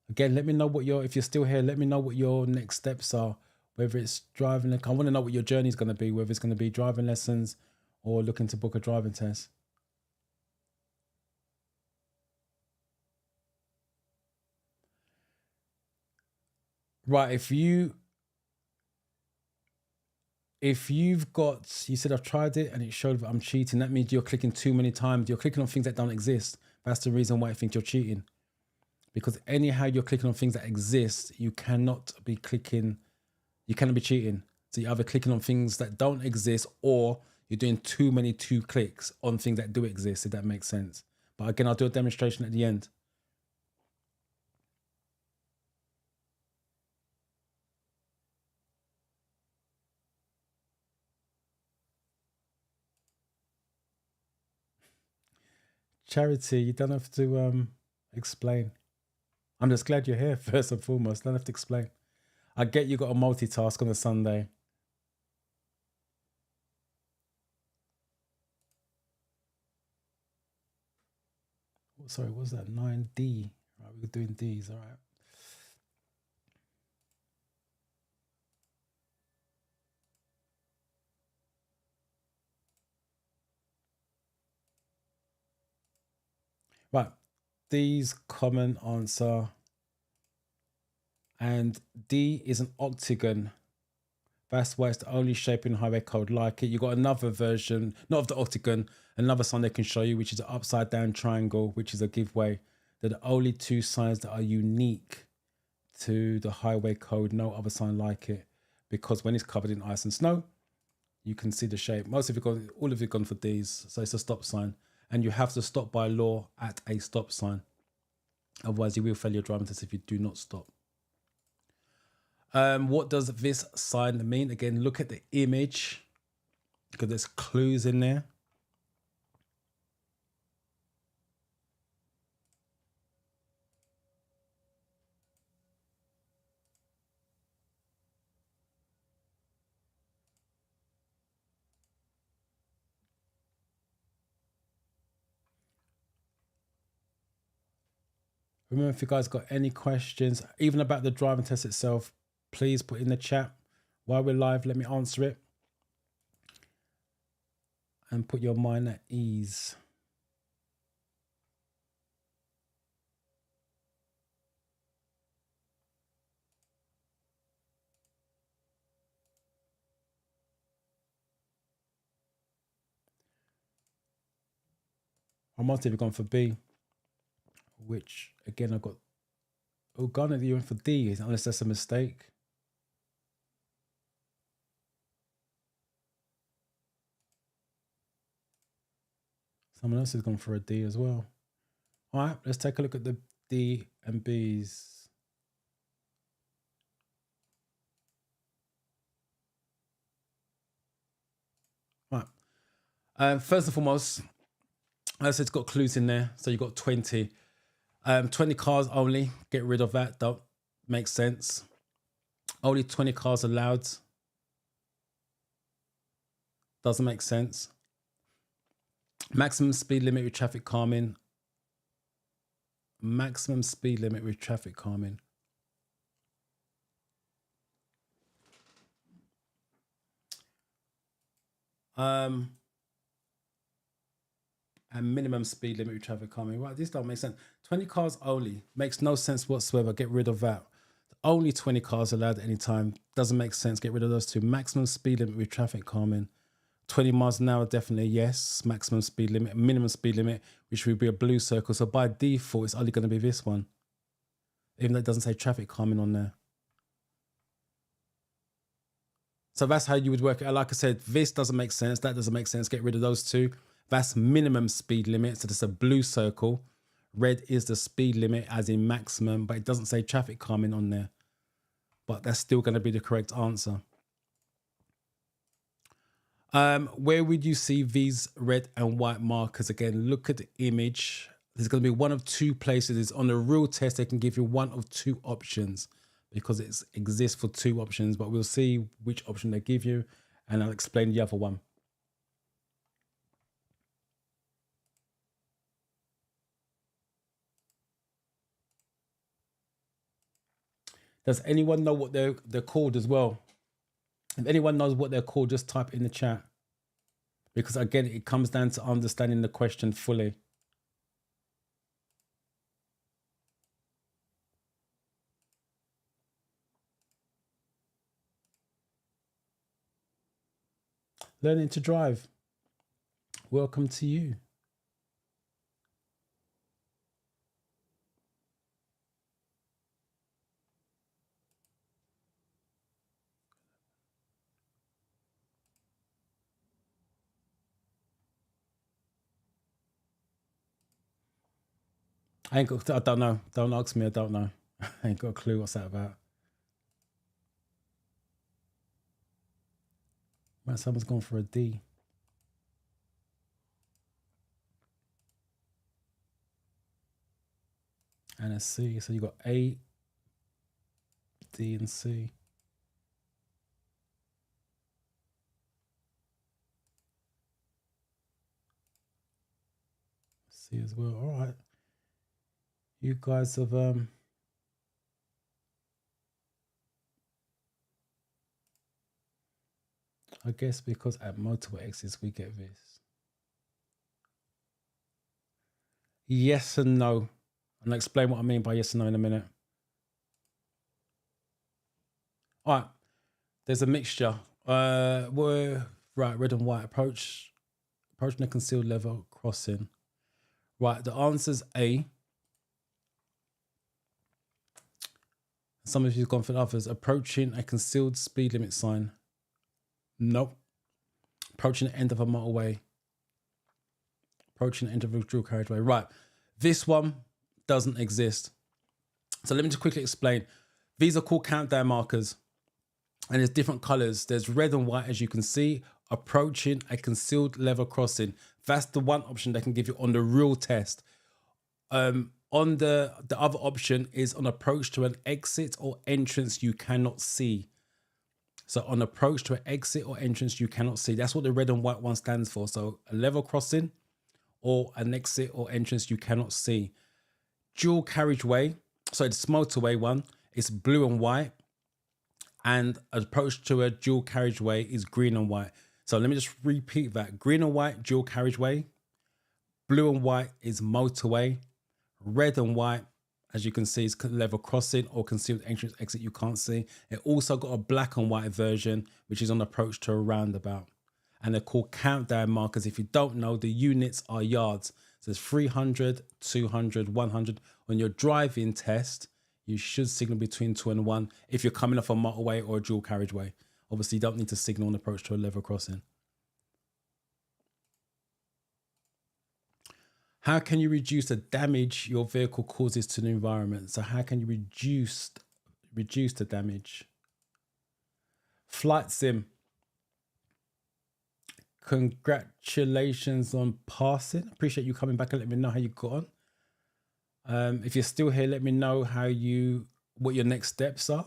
Again, let me know what if you're still here, let me know what your next steps are, whether it's driving. I want to know what your journey is going to be, whether it's going to be driving lessons or looking to book a driving test. Right, if you've got, you said I've tried it and it showed that I'm cheating, that means you're clicking too many times. You're clicking on things that don't exist. That's the reason why I think you're cheating. Because anyhow you're clicking on things that exist, you cannot be cheating. So you're either clicking on things that don't exist, or you're doing too many 2 clicks on things that do exist, if that makes sense. But again, I'll do a demonstration at the end. Charity, you don't have to explain. I'm just glad you're here, first and foremost. Don't have to explain. I get you got a multitask on a Sunday. Sorry, what was that? 9D. Right, we're doing Ds, all right. Right, D's common answer. And D is an octagon. That's why it's the only shape in highway code like it. You got another version, not of the octagon, another sign they can show you, which is an upside down triangle, which is a giveaway. They're the only 2 signs that are unique to the highway code. No other sign like it, because when it's covered in ice and snow, you can see the shape. All of you gone for D's, so it's a stop sign, and you have to stop by law at a stop sign. Otherwise, you will fail your driving test if you do not stop. What does this sign mean? Again, look at the image, because there's clues in there. Remember, if you guys got any questions, even about the driving test itself, please put in the chat while we're live. Let me answer it and put your mind at ease. I must have gone for B, which again I got. Oh, Ghana, you went for D, unless that's a mistake. Someone else has gone for a D as well. All right, let's take a look at the D and B's. All right. First and foremost, as it's got clues in there, so you got 20. 20 cars only. Get rid of that. Don't make sense. Only 20 cars allowed. Doesn't make sense. Maximum speed limit with traffic calming. Maximum speed limit with traffic calming. And minimum speed limit with traffic calming. Right, this don't make sense. 20 cars only. Makes no sense whatsoever. Get rid of that. Only 20 cars allowed at any time. Doesn't make sense. Get rid of those two. Maximum speed limit with traffic calming. 20 miles an hour, definitely yes. Maximum speed limit. Minimum speed limit, which would be a blue circle. So by default, it's only going to be this one. Even though it doesn't say traffic calming on there. So that's how you would work it. Like I said, this doesn't make sense. That doesn't make sense. Get rid of those two. That's minimum speed limit. So there's a blue circle. Red is the speed limit as in maximum, but it doesn't say traffic calming on there. But that's still going to be the correct answer. Where would you see these red and white markers? Again, look at the image. There's going to be one of two places. It's on the real test. They can give you one of two options because it exists for two options, but we'll see which option they give you and I'll explain the other one. Does anyone know what they're called as well? If anyone knows what they're called, just type in the chat. Because again, it comes down to understanding the question fully. Learning to drive. Welcome to you. I don't know. Don't ask me. I don't know. I ain't got a clue what's that about. Right, someone's gone for a D. And a C. So you got A, D, and C. C as well. All right. You guys have I guess because at motorway exits we get this. Yes and no. And I'll explain what I mean by yes and no in a minute. All right. There's a mixture. We're right, red and white approaching the concealed level crossing. Right, the answer's A. Some of you've gone for others. Approaching a concealed speed limit sign. Nope. Approaching the end of a motorway. Approaching the end of a dual carriageway. Right. This one doesn't exist. So let me just quickly explain. These are called countdown markers. And there's different colors. There's red and white, as you can see. Approaching a concealed level crossing. That's the one option they can give you on the real test. On the other option is on approach to an exit or entrance you cannot see. So on approach to an exit or entrance you cannot see. That's what the red and white one stands for. So a level crossing or an exit or entrance you cannot see. dual carriageway. So it's motorway one. It's blue and white. And approach to a dual carriageway is green and white. So let me just repeat that. Green and white, dual carriageway. Blue and white is motorway. Red and white, as you can see, is level crossing or concealed entrance exit you can't see. It also got a black and white version, which is on approach to a roundabout. And they're called countdown markers. If you don't know, the units are yards. So there's 300, 200, 100. On your driving test, you should signal between 2 and 1 if you're coming off a motorway or a dual carriageway. Obviously, you don't need to signal on approach to a level crossing. How can you reduce the damage your vehicle causes to the environment? So how can you reduce the damage? Flight sim. Congratulations on passing. Appreciate you coming back and let me know how you got on. If you're still here, let me know what your next steps are.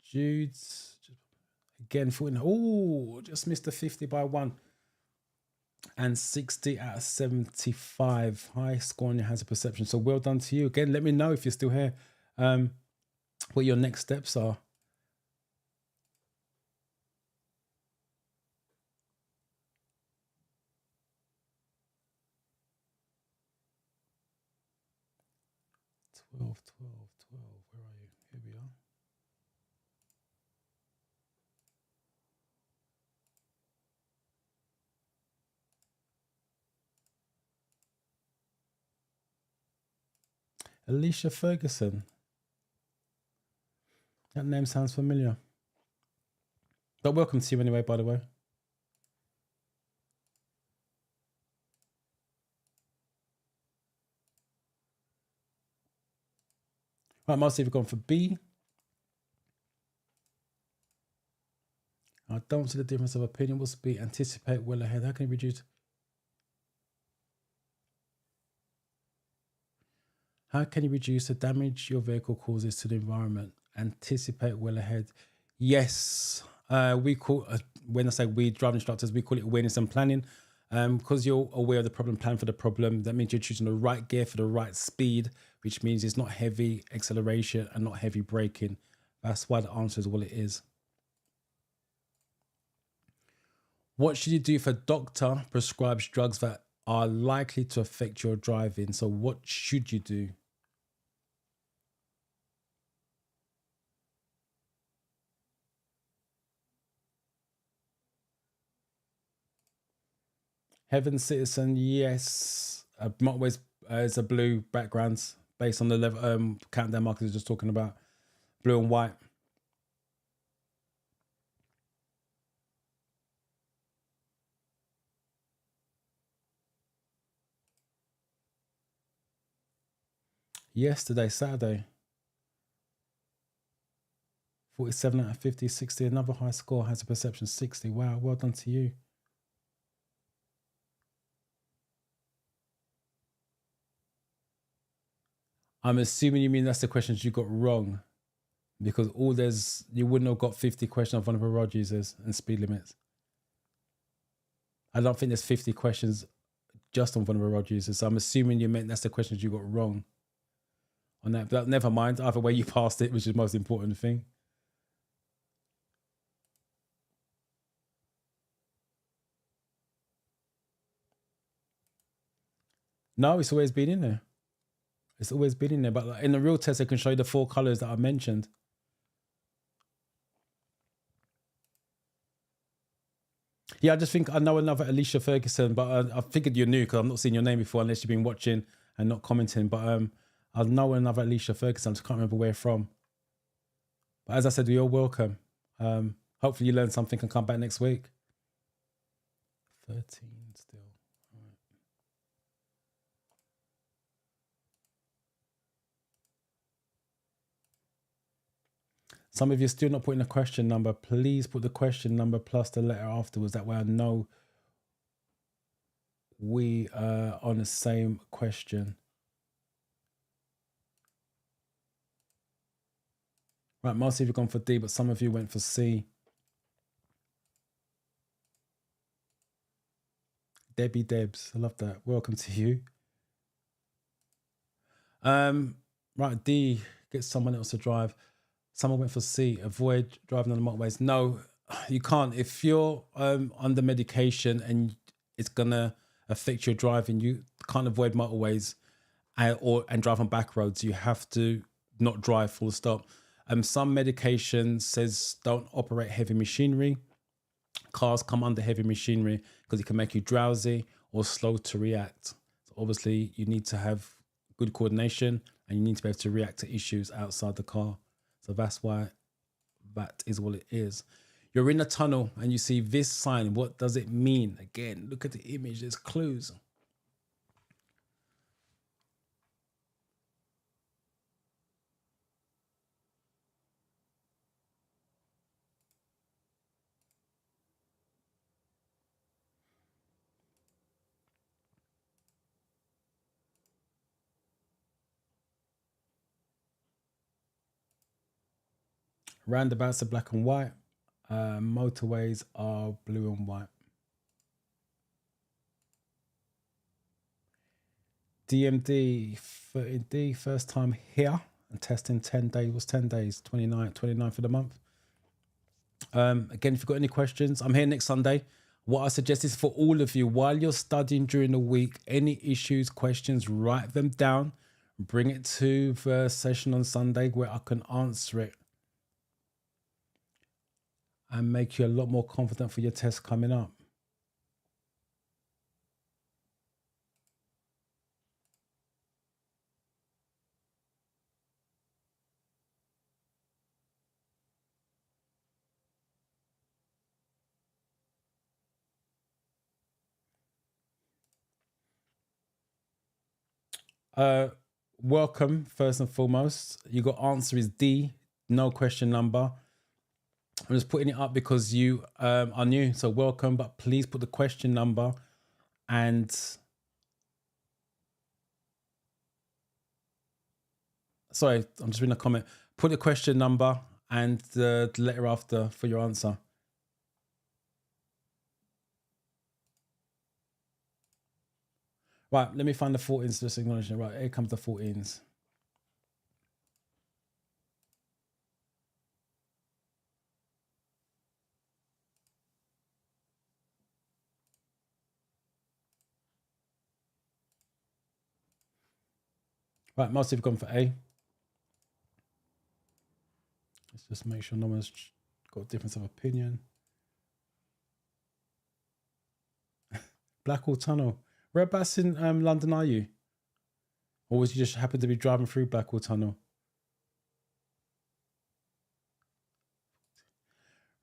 Jude's again, just missed the 50 by 1. And 60 out of 75. High score on your hazard perception. So well done to you. Again, let me know if you're still here, what your next steps are. Where are you? Here we are. Alicia Ferguson. That name sounds familiar. But welcome to you anyway, by the way. Right, Marcy, we've gone for B. I don't see the difference of opinion. What's B? Anticipate well ahead. How can you reduce? How can you reduce the damage your vehicle causes to the environment? Anticipate well ahead. Yes, we call, when I say we, driving instructors, we call it awareness and planning. Because you're aware of the problem, plan for the problem. That means you're choosing the right gear for the right speed, which means it's not heavy acceleration and not heavy braking. That's why the answer is what it is. What should you do if a doctor prescribes drugs that are likely to affect your driving? So what should you do? Heaven Citizen, yes. Motorways is a blue background based on the level countdown markers we're just talking about. Blue and white. Yesterday, Saturday. 47 out of 50, 60. Another high score, has a perception 60. Wow, well done to you. I'm assuming you mean that's the questions you got wrong, because you wouldn't have got 50 questions on vulnerable road users and speed limits. I don't think there's 50 questions just on vulnerable road users. So I'm assuming you meant that's the questions you got wrong on that. But never mind. Either way, you passed it, which is the most important thing. No, it's always been in there. It's always been in there. But in the real test, I can show you the 4 colors that I mentioned. Yeah, I just think I know another Alicia Ferguson, but I figured you knew because I've not seen your name before unless you've been watching and not commenting. But I know another Alicia Ferguson. I just can't remember where from. But as I said, you're welcome. Hopefully you learn something and come back next week. 13 still. All right. Some of you are still not putting the question number. Please put the question number plus the letter afterwards. That way I know we are on the same question. Right, most of you have gone for D, but some of you went for C. Debbie Debs. I love that. Welcome to you. Right, D, get someone else to drive. Someone went for C, avoid driving on the motorways. No, you can't. If you're under medication and it's gonna affect your driving, you can't avoid motorways and drive on back roads. You have to not drive, full stop. Some medication says don't operate heavy machinery. Cars come under heavy machinery because it can make you drowsy or slow to react. So obviously you need to have good coordination and you need to be able to react to issues outside the car. So that's why that is what it is. You're in a tunnel and you see this sign. What does it mean? Again, look at the image. There's clues. Roundabouts are black and white. Motorways are blue and white. DMD 30D, first time here and testing 10 days. What's 10 days? 29th of the month. Again, if you've got any questions, I'm here next Sunday. What I suggest is for all of you, while you're studying during the week, any issues, questions, write them down. Bring it to the session on Sunday where I can answer it and make you a lot more confident for your test coming up. Welcome, first and foremost. You got answer is D, no question number. I'm just putting it up because you are new, so welcome, but please put the question number and sorry, I'm just reading a comment. Put the question number and the letter after for your answer. Right, let me find the 14s, just acknowledging. Right, here comes the 14s. Right, most have gone for A. Let's just make sure no one's got a difference of opinion. Blackwall Tunnel. Whereabouts in London are you? Or was you just happen to be driving through Blackwall Tunnel?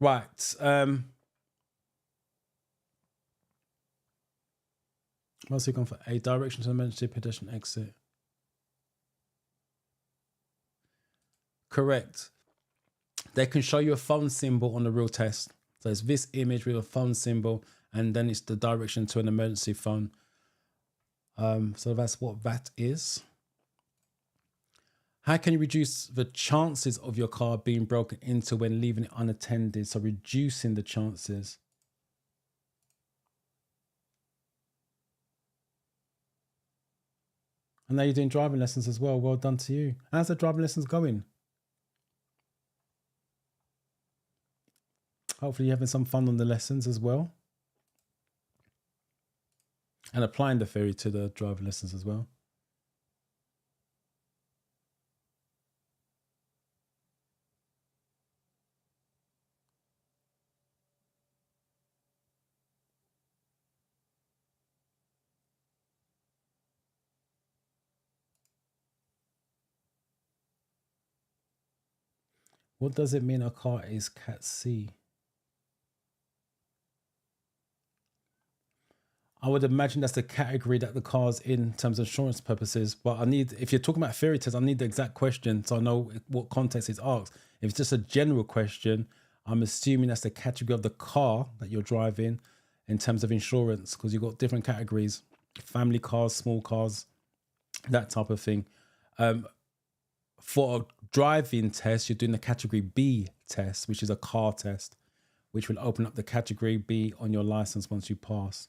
Right. Mostly gone for A. Direction to emergency pedestrian exit. Correct. They can show you a phone symbol on the real test. So it's this image with a phone symbol, and then it's the direction to an emergency phone. So that's what that is. How can you reduce the chances of your car being broken into when leaving it unattended? So reducing the chances. And now you're doing driving lessons as well. Well done to you. How's the driving lessons going? Hopefully you're having some fun on the lessons as well. And applying the theory to the driving lessons as well. What does it mean a car is Cat C? I would imagine that's the category that the car's in terms of insurance purposes. But I need, if you're talking about theory tests, I need the exact question so I know what context it's asked. If it's just a general question, I'm assuming that's the category of the car that you're driving in terms of insurance, because you've got different categories: family cars, small cars, that type of thing. For a driving test, you're doing the category B test, which is a car test, which will open up the category B on your license once you pass.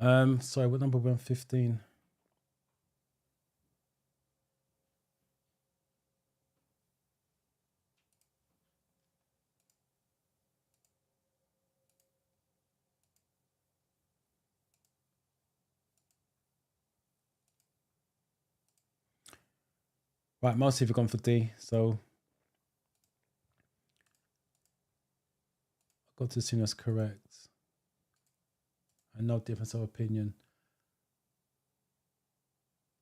Sorry, what number were we on? 15. Right, most of you have gone for D, so I've got to assume that's correct. And no difference of opinion.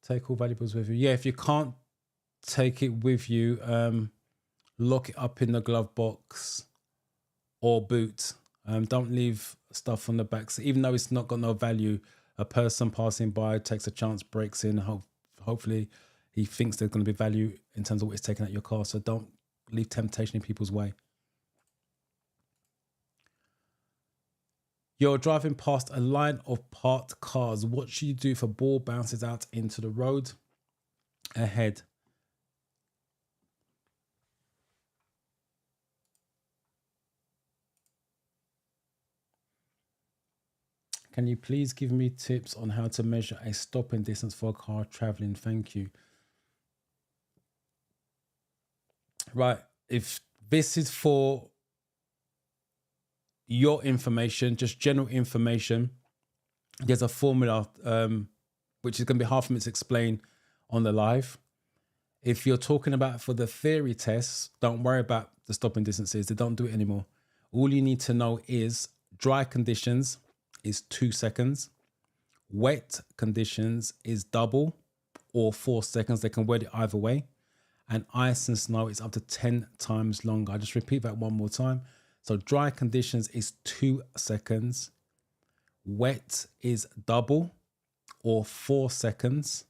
Take all valuables with you. Yeah, if you can't take it with you, lock it up in the glove box or boot. Don't leave stuff on the back. So even though it's not got no value, a person passing by takes a chance, breaks in. Hopefully he thinks there's going to be value in terms of what he's taking out your car. So don't leave temptation in people's way. You're driving past a line of parked cars. What should you do if a ball bounces out into the road ahead? Can you please give me tips on how to measure a stopping distance for a car traveling? Thank you. Right. If this is for your information, just general information, there's a formula which is going to be hard for me to explain on the live. If you're talking about for the theory tests, don't worry about the stopping distances. They don't do it anymore. All you need to know is dry conditions is 2 seconds. Wet conditions is double or 4 seconds. They can word it either way. And ice and snow is up to 10 times longer. I just repeat that one more time. So dry conditions is 2 seconds. Wet is double or 4 seconds.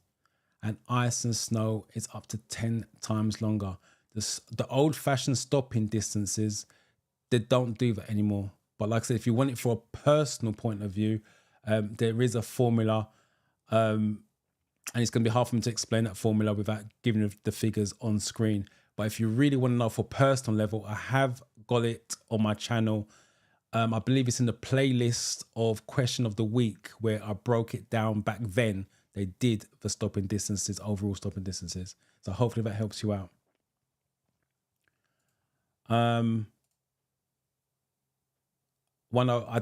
And ice and snow is up to 10 times longer. The old-fashioned stopping distances, they don't do that anymore. But like I said, if you want it for a personal point of view, there is a formula, and it's going to be hard for me to explain that formula without giving the figures on screen. But if you really want to know for personal level, I have got it on my channel. I believe it's in the playlist of question of the week where I broke it down back then. They did the stopping distances, overall stopping distances. So hopefully that helps you out. I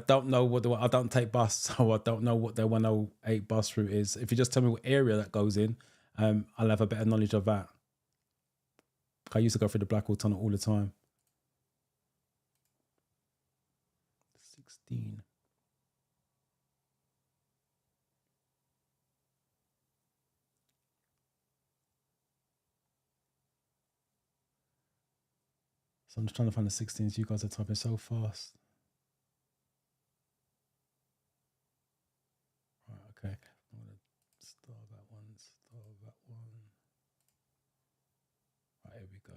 don't know what I don't take bus, so I don't know what their 108 bus route is. If you just tell me what area that goes in, I'll have a better knowledge of that. I used to go through the Blackwall Tunnel all the time. 16. So I'm just trying to find the 16s. You guys are typing so fast. Right, okay. I'm going to start that one. Right, here we go.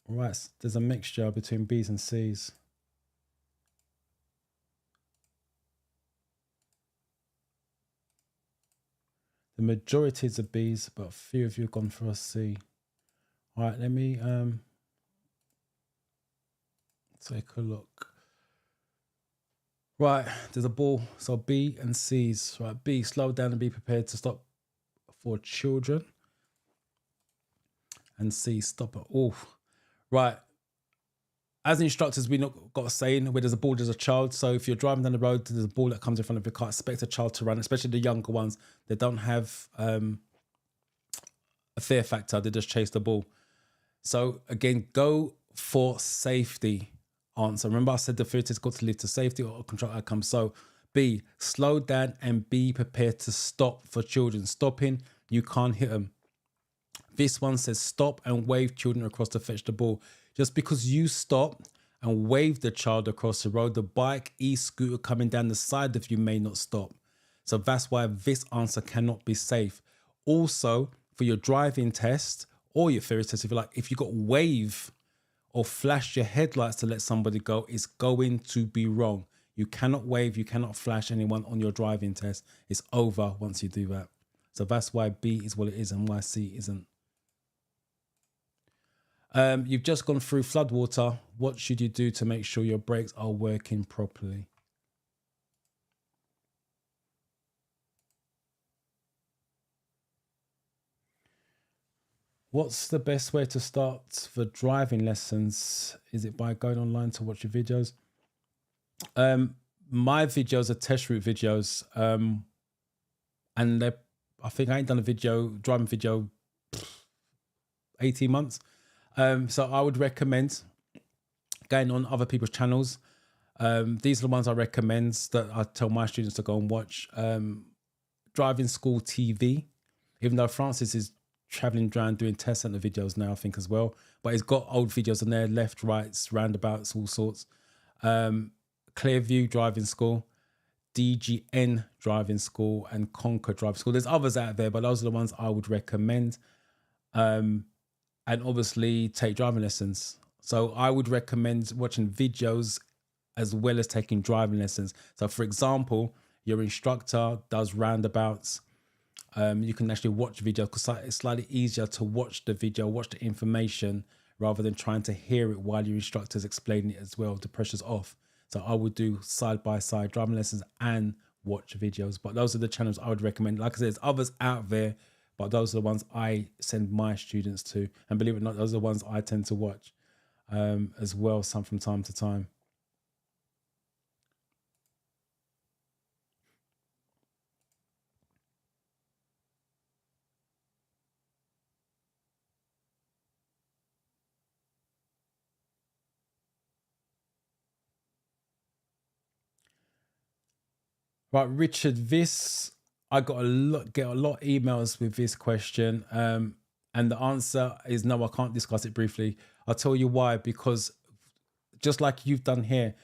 Right, there's a mixture between B's and C's. The majority is a B's, but a few of you have gone for a C. All right, let me take a look. Right, there's a ball. So B and C's. Right, B, slow down and be prepared to stop for children. And C, stop at all. Right. As instructors, we not got a saying where there's a ball, there's a child. So if you're driving down the road, there's a ball that comes in front of your car, expect a child to run, especially the younger ones. They don't have a fear factor. They just chase the ball. So again, go for safety answer. Remember I said the filter has got to lead to safety or control outcome. So B, slow down and be prepared to stop for children. Stopping, you can't hit them. This one says stop and wave children across to fetch the ball. Just because you stop and wave the child across the road, the bike, e-scooter coming down the side of you may not stop. So that's why this answer cannot be safe. Also, for your driving test or your theory test, if you like, if you got wave or flash your headlights to let somebody go, it's going to be wrong. You cannot wave, you cannot flash anyone on your driving test. It's over once you do that. So that's why B is what it is and why C isn't. You've just gone through floodwater. What should you do to make sure your brakes are working properly? What's the best way to start for driving lessons? Is it by going online to watch your videos? My videos are test route videos. And I think I ain't done a driving video 18 months. So I would recommend going on other people's channels. These are the ones I recommend that I tell my students to go and watch. Driving School TV, even though Francis is traveling around doing test center videos now, I think as well. But he's got old videos on there, left, rights, roundabouts, all sorts. Clearview Driving School, DGN Driving School, and Conquer Driving School. There's others out there, but those are the ones I would recommend. And obviously take driving lessons. So I would recommend watching videos as well as taking driving lessons. So for example, your instructor does roundabouts. You can actually watch videos because it's slightly easier to watch the video, watch the information, rather than trying to hear it while your instructor's explaining it as well. The pressure's off. So I would do side-by-side driving lessons and watch videos. But those are the channels I would recommend. Like I said, there's others out there, but those are the ones I send my students to. And believe it or not, those are the ones I tend to watch as well, some from time to time. Right, Richard, I get a lot of emails with this question. And the answer is no, I can't discuss it briefly. I'll tell you why, because just like you've done here,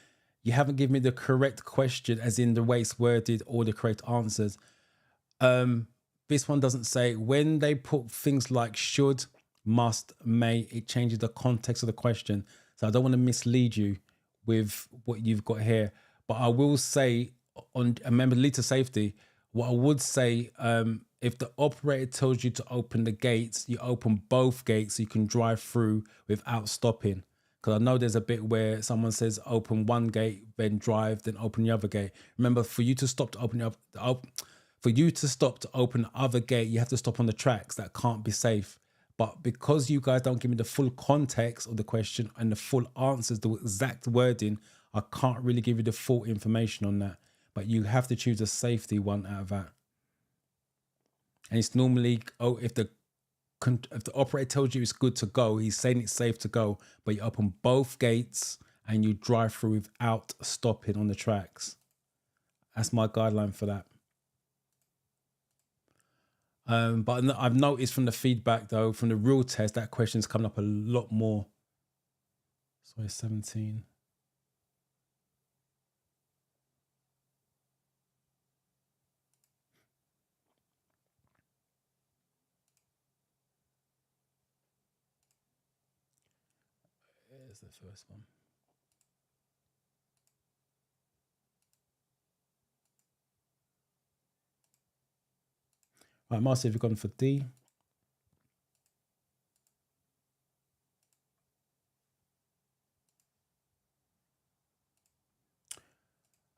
you haven't given me the correct question, as in the way it's worded or the correct answers. This one doesn't say. When they put things like should, must, may, it changes the context of the question. So I don't want to mislead you with what you've got here. But I will say, remember, lead to safety. What I would say, if the operator tells you to open the gates, you open both gates so you can drive through without stopping. Because I know there's a bit where someone says open one gate, then drive, then open the other gate. Remember, for you to stop to open the other gate, you have to stop on the tracks. That can't be safe. But because you guys don't give me the full context of the question and the full answers, the exact wording, I can't really give you the full information on that. But you have to choose a safety one out of that. And it's normally, if the operator tells you it's good to go, he's saying it's safe to go, but you open both gates and you drive through without stopping on the tracks. That's my guideline for that. But I've noticed from the feedback, though, from the real test, that question's coming up a lot more. Sorry, 17. Here's the first one. Right, Marcy, have you gone for D?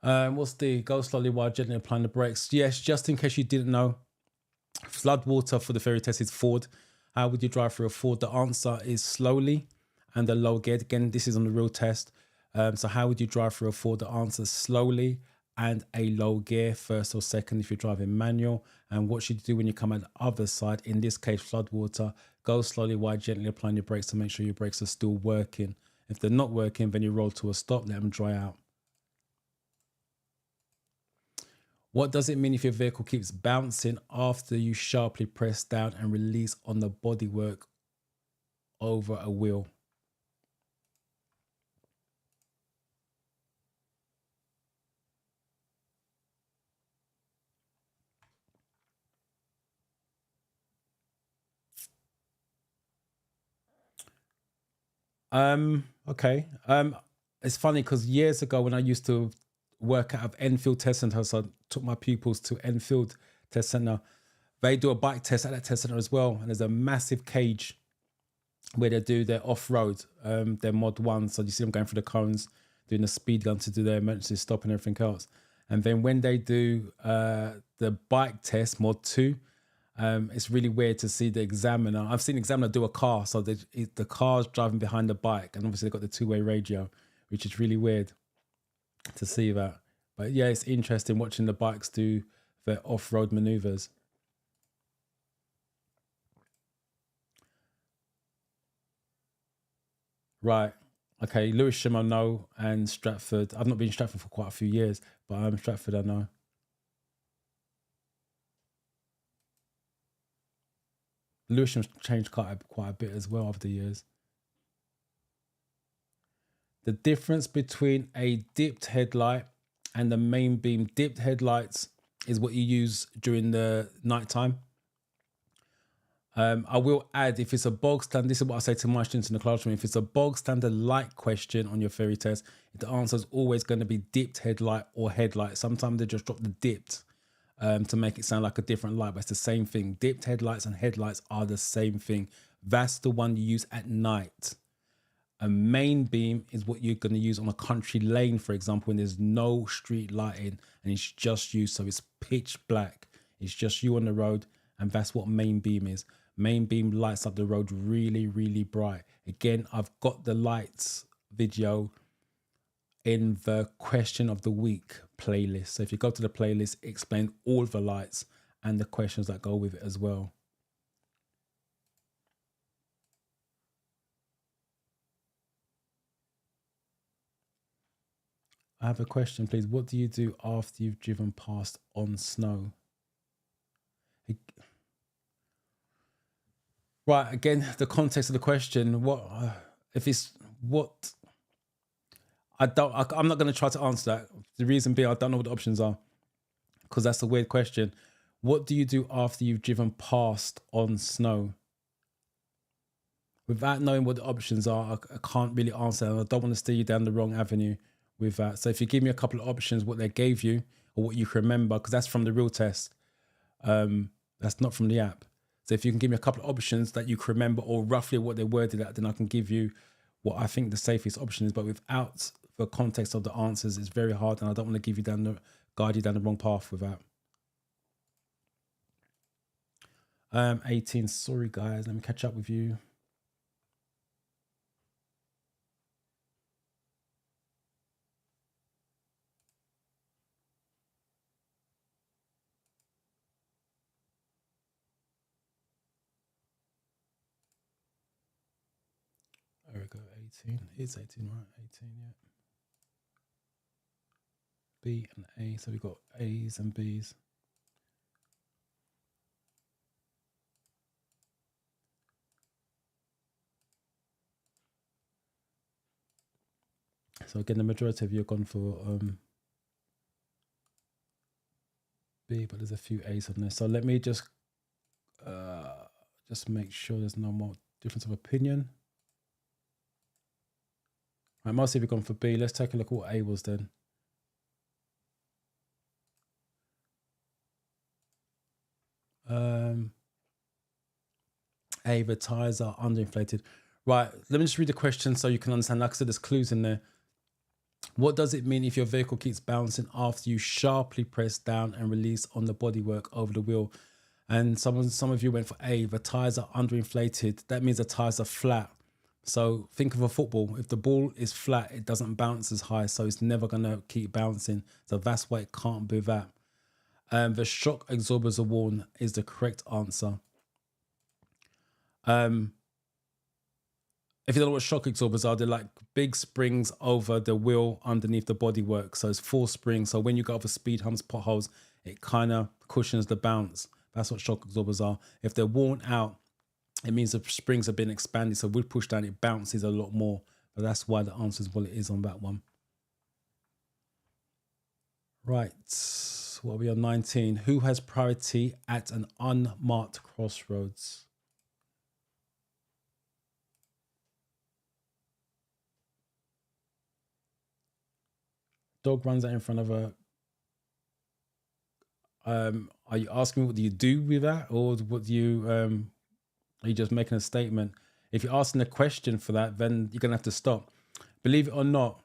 What's D? Go slowly while gently applying the brakes. Yes, just in case you didn't know, flood water for the ferry test is Ford. How would you drive through a Ford? The answer is slowly and a low gear. Again, this is on the real test. So how would you drive through a Ford? The answer is slowly and a low gear, first or second if you're driving manual. And what should you do when you come at the other side? In this case, flood water. Go slowly while gently applying your brakes to make sure your brakes are still working. If they're not working, then you roll to a stop, let them dry out. What does it mean if your vehicle keeps bouncing after you sharply press down and release on the bodywork over a wheel? Okay. It's funny because years ago when I used to work out of Enfield Test Centre. So I took my pupils to Enfield Test Centre. They do a bike test at that test centre as well. And there's a massive cage where they do their off-road, their mod 1. So you see them going through the cones, doing the speed gun to do their emergency stop and everything else. And then when they do the bike test, mod 2, it's really weird to see the examiner. I've seen the examiner do a car. So the car's driving behind the bike. And obviously they've got the two-way radio, which is really weird to see that. But yeah, it's interesting watching the bikes do their off-road maneuvers. Right. Okay. Lewisham, I know, and Stratford. I've not been in Stratford for quite a few years, but Stratford, I know. Lewisham's changed quite a bit as well over the years. The difference between a dipped headlight and the main beam. Dipped headlights is what you use during the nighttime. I will add, if it's a bog standard, this is what I say to my students in the classroom, if it's a bog standard light question on your theory test, the answer is always going to be dipped headlight or headlight. Sometimes they just drop the dipped to make it sound like a different light, but it's the same thing. Dipped headlights and headlights are the same thing. That's the one you use at night. A main beam is what you're going to use on a country lane, for example, when there's no street lighting and it's just you. So it's pitch black. It's just you on the road. And that's what main beam is. Main beam lights up the road really, really bright. Again, I've got the lights video in the question of the week playlist. So if you go to the playlist, explain all the lights and the questions that go with it as well. I have a question, please. What do you do after you've driven past on snow? Right, again, the context of the question. I'm not going to try to answer that. The reason being, I don't know what the options are, because that's a weird question. What do you do after you've driven past on snow? Without knowing what the options are, I can't really answer. And I don't want to steer you down the wrong avenue with that. So if you give me a couple of options, what they gave you or what you can remember, because that's from the real test. That's not from the app. So if you can give me a couple of options that you can remember or roughly what they worded at, then I can give you what I think the safest option is. But without the context of the answers, it's very hard, and I don't want to guide you down the wrong path with that. 18. Sorry, guys. Let me catch up with you. There we go, 18. It's 18, right? 18, yeah. B and A. So we've got A's and B's. So again, the majority of you have gone for B, but there's a few A's on there. So let me just make sure there's no more difference of opinion. Right, most of you have gone for B. Let's take a look at what A was then. A, the tires are underinflated. Right, let me just read the question so you can understand. Like I said, there's clues in there. What does it mean if your vehicle keeps bouncing after you sharply press down and release on the bodywork over the wheel? And some of you went for A, the tires are underinflated. That means the tires are flat. So think of a football. If the ball is flat, it doesn't bounce as high, so it's never going to keep bouncing. So that's why it can't be that. The shock absorbers are worn is the correct answer. If you don't know what shock absorbers are, they're like big springs over the wheel underneath the bodywork. So it's 4 springs. So when you go over speed humps, potholes, it kind of cushions the bounce. That's what shock absorbers are. If they're worn out, it means the springs have been expanded. So with push down, it bounces a lot more. But that's why the answer is what it is on that one. Right. What are we on? 19. Who has priority at an unmarked crossroads? Dog runs out in front of a. Are you asking what do you do with that, or what do you? Are you just making a statement? If you're asking a question for that, then you're gonna have to stop. Believe it or not,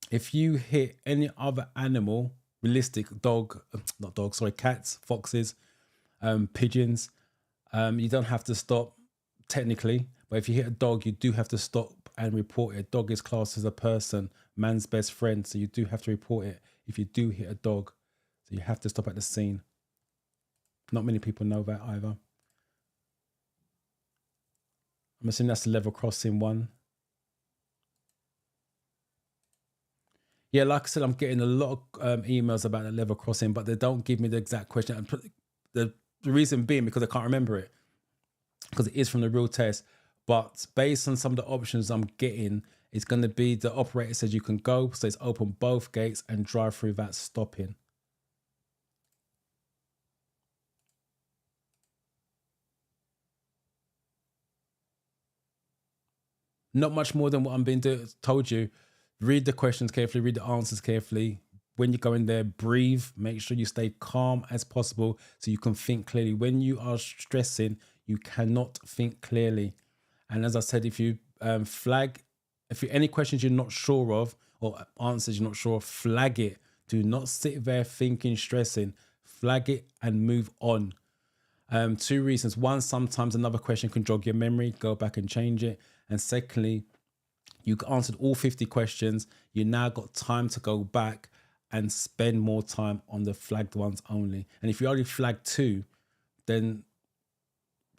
if you hit any other animal, realistic dog, not dog, sorry, cats, foxes, pigeons, you don't have to stop technically. But if you hit a dog, you do have to stop and report it. Dog is classed as a person, man's best friend, so you do have to report it if you do hit a dog. So you have to stop at the scene. Not many people know that either. I'm assuming that's the level crossing one. Yeah, like I said, I'm getting a lot of emails about the level crossing, but they don't give me the exact question. The reason being because I can't remember it, because it is from the real test. But based on some of the options I'm getting, it's going to be the operator says you can go, so it's open both gates and drive through that stopping. Not much more than what I'm being told you. Read the questions carefully, read the answers carefully. When you go in there, breathe. Make sure you stay calm as possible so you can think clearly. When you are stressing, you cannot think clearly. And as I said, if you flag, if you any questions you're not sure of or answers you're not sure of, flag it. Do not sit there thinking, stressing. Flag it and move on. Two reasons. One, sometimes another question can jog your memory. Go back and change it. And secondly, you answered all 50 questions. You now got time to go back and spend more time on the flagged ones only. And if you only flag 2, then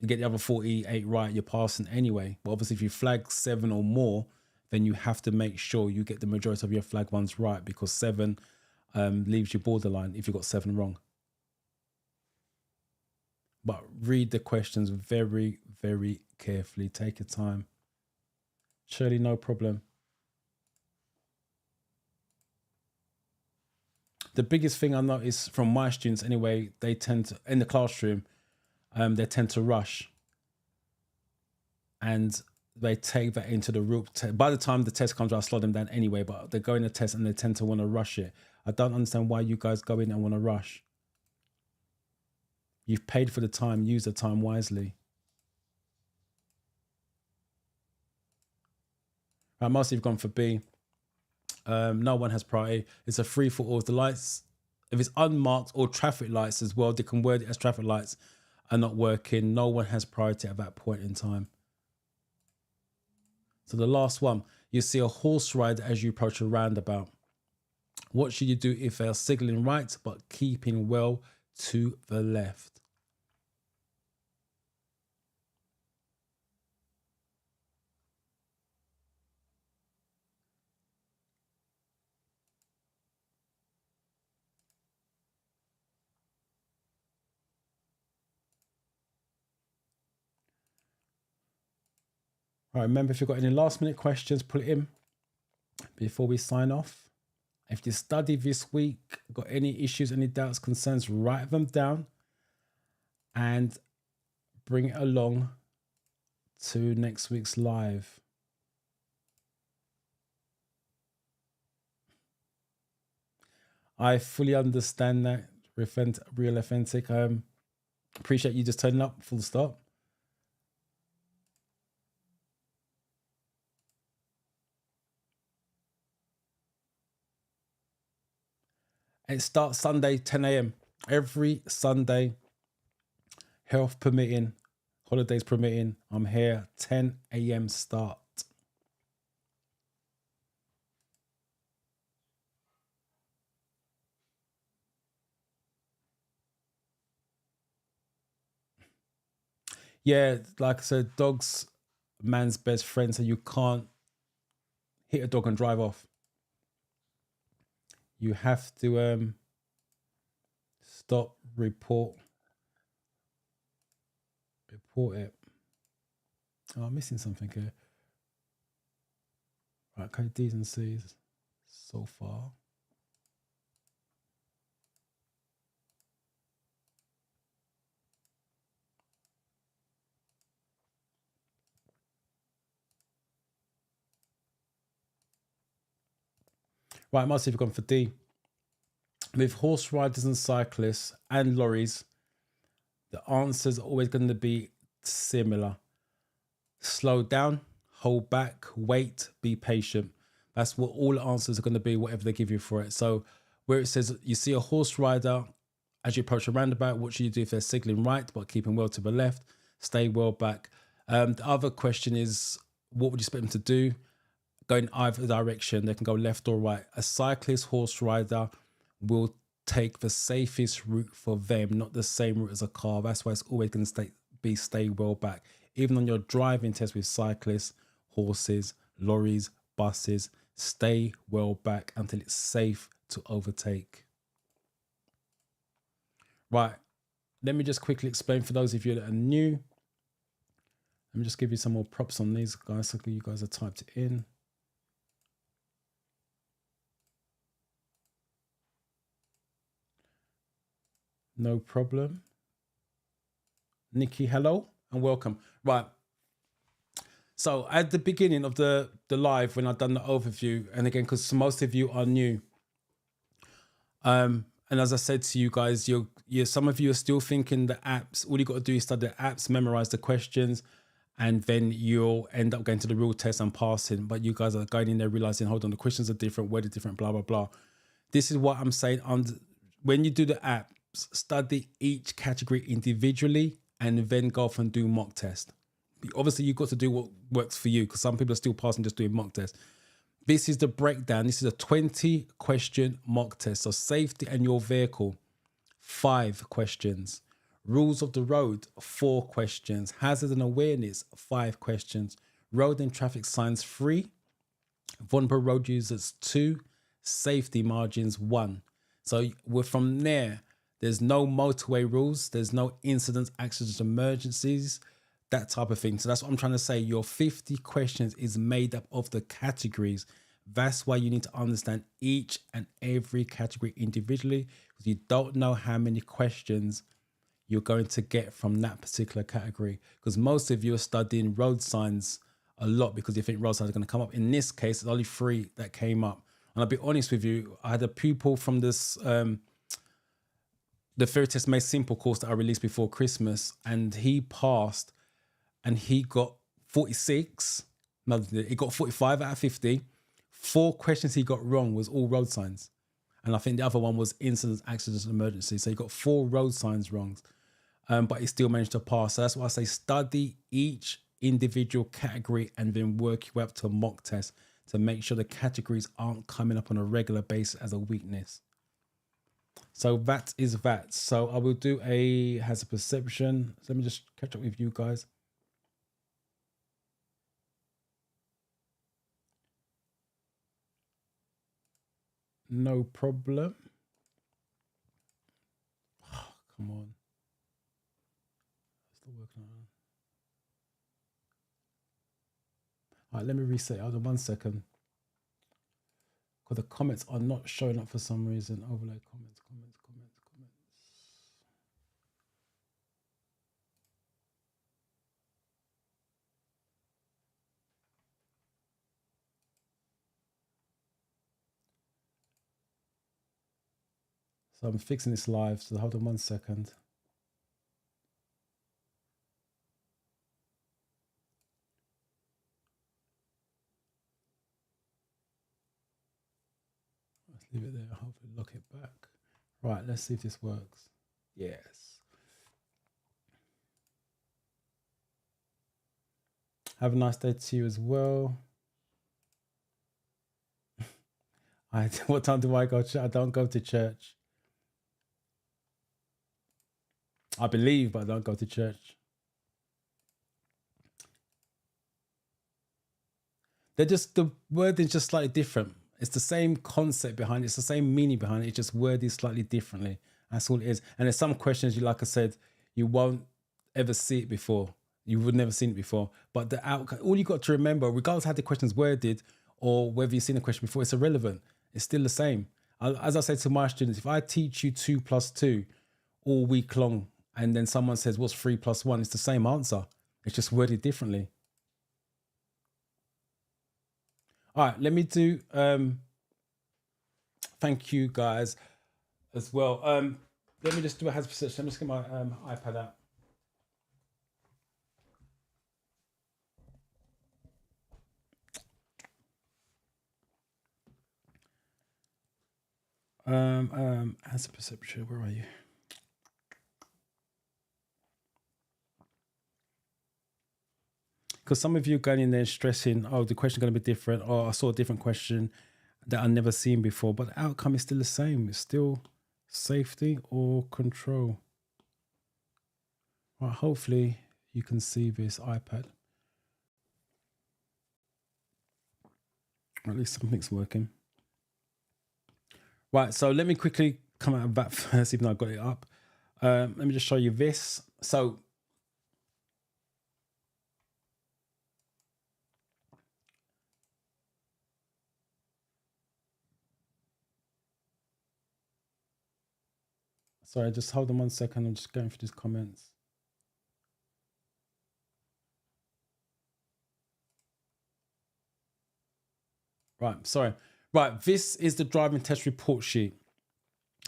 you get the other 48 right, you're passing anyway. But obviously if you flag 7 or more, then you have to make sure you get the majority of your flag ones right, because 7 leaves you borderline if you got 7 wrong. But read the questions very, very carefully. Take your time. Surely no problem. The biggest thing I notice from my students anyway, they tend to, in the classroom, they tend to rush. And they take that into the real test. By the time the test comes, I'll slow them down anyway, but they go in the test and they tend to want to rush it. I don't understand why you guys go in and want to rush. You've paid for the time, use the time wisely. Right, most of you've gone for B. No one has priority. It's a free for all. The lights, if it's unmarked or traffic lights as well, they can word it as traffic lights are not working. No one has priority at that point in time. So the last one, you see a horse rider as you approach a roundabout. What should you do if they are signaling right but keeping well to the left? All right, remember, if you've got any last minute questions, put it in before we sign off. If you study this week, got any issues, any doubts, concerns, write them down and bring it along to next week's live. I fully understand that. Real authentic. Appreciate you just turning up, full stop. It starts Sunday, 10 a.m. Every Sunday, health permitting, holidays permitting. I'm here, 10 a.m. start. Yeah, like I said, dogs, man's best friend, so you can't hit a dog and drive off. You have to stop, report it. Oh, I'm missing something here. Right, okay, D's and C's so far. Right, most of you have gone for D. With horse riders and cyclists and lorries, the answers are always going to be similar. Slow down, hold back, wait, be patient. That's what all the answers are going to be, whatever they give you for it. So where it says you see a horse rider as you approach a roundabout, what should you do if they're signaling right but keeping well to the left? Stay well back. The other question is, what would you expect them to do? Go in either direction. They can go left or right. A cyclist horse rider will take the safest route for them, not the same route as a car. That's why it's always going to stay well back. Even on your driving test with cyclists, horses, lorries, buses, stay well back until it's safe to overtake. Right, let me just quickly explain for those of you that are new. Let me just give you some more props on these guys so you guys have typed it in. No problem. Nikki, hello and welcome. Right. So at the beginning of the live, when I've done the overview, and again, because most of you are new, and as I said to you guys, some of you are still thinking the apps, all you got to do is study the apps, memorize the questions, and then you'll end up going to the real test and passing. But you guys are going in there realizing, hold on, the questions are different, words are different, blah, blah, blah. This is what I'm saying. When you do the apps, study each category individually and then go off and do mock test. Obviously, you've got to do what works for you, because some people are still passing just doing mock test. This is the breakdown. This is a 20-question mock test. So safety and your vehicle, 5 questions. Rules of the road, 4 questions. Hazard and awareness, 5 questions. Road and traffic signs, 3. Vulnerable road users, 2. Safety margins, 1. So we're from there. There's no motorway rules. There's no incidents, accidents, emergencies, that type of thing. So that's what I'm trying to say. Your 50 questions is made up of the categories. That's why you need to understand each and every category individually, because you don't know how many questions you're going to get from that particular category. Because most of you are studying road signs a lot because you think road signs are going to come up. In this case, it's only 3 that came up. And I'll be honest with you, I had a pupil from this the Theory Test Made Simple course that I released before Christmas, and he passed and he got 46. No, he got 45 out of 50. 4 questions he got wrong was all road signs. And I think the other one was incidents, accidents, and emergencies. So he got 4 road signs wrong, but he still managed to pass. So that's why I say study each individual category and then work your way up to a mock test to make sure the categories aren't coming up on a regular basis as a weakness. So that is that. So I will do a hazard perception. So let me just catch up with you guys. No problem. Oh, come on. Still working on it. All right, let me reset. Hold on 1 second. Because the comments are not showing up for some reason. Overlay comments. So I'm fixing this live. So hold on 1 second. Let's leave it there. Hopefully lock it back. Right, let's see if this works. Yes. Have a nice day to you as well. What time do I go to church? I don't go to church. I believe, but I don't go to church. The word is just slightly different. It's the same concept behind it. It's the same meaning behind it. It's just worded slightly differently. That's all it is. And there's some questions, like I said, you won't ever see it before. You would never seen it before. But the outcome, all you got to remember, regardless of how the question's worded or whether you've seen a question before, it's irrelevant. It's still the same. As I say to my students, if I teach you 2 + 2 all week long, and then someone says, what's 3 + 1? It's the same answer. It's just worded differently. All right, let me do Thank you guys as well. Let me just do a hazard perception. Let me just get my iPad out. Hazard perception, where are you? Because some of you going in there stressing, oh, the question going to be different, or I saw a different question that I've never seen before, but the outcome is still the same. It's still safety or control. Right, hopefully you can see this iPad. Or at least something's working. Right, so let me quickly come out of that first, even though I got it up. Let me just show you this. So sorry, just hold on 1 second. I'm just going through these comments. Right, sorry. Right, this is the driving test report sheet.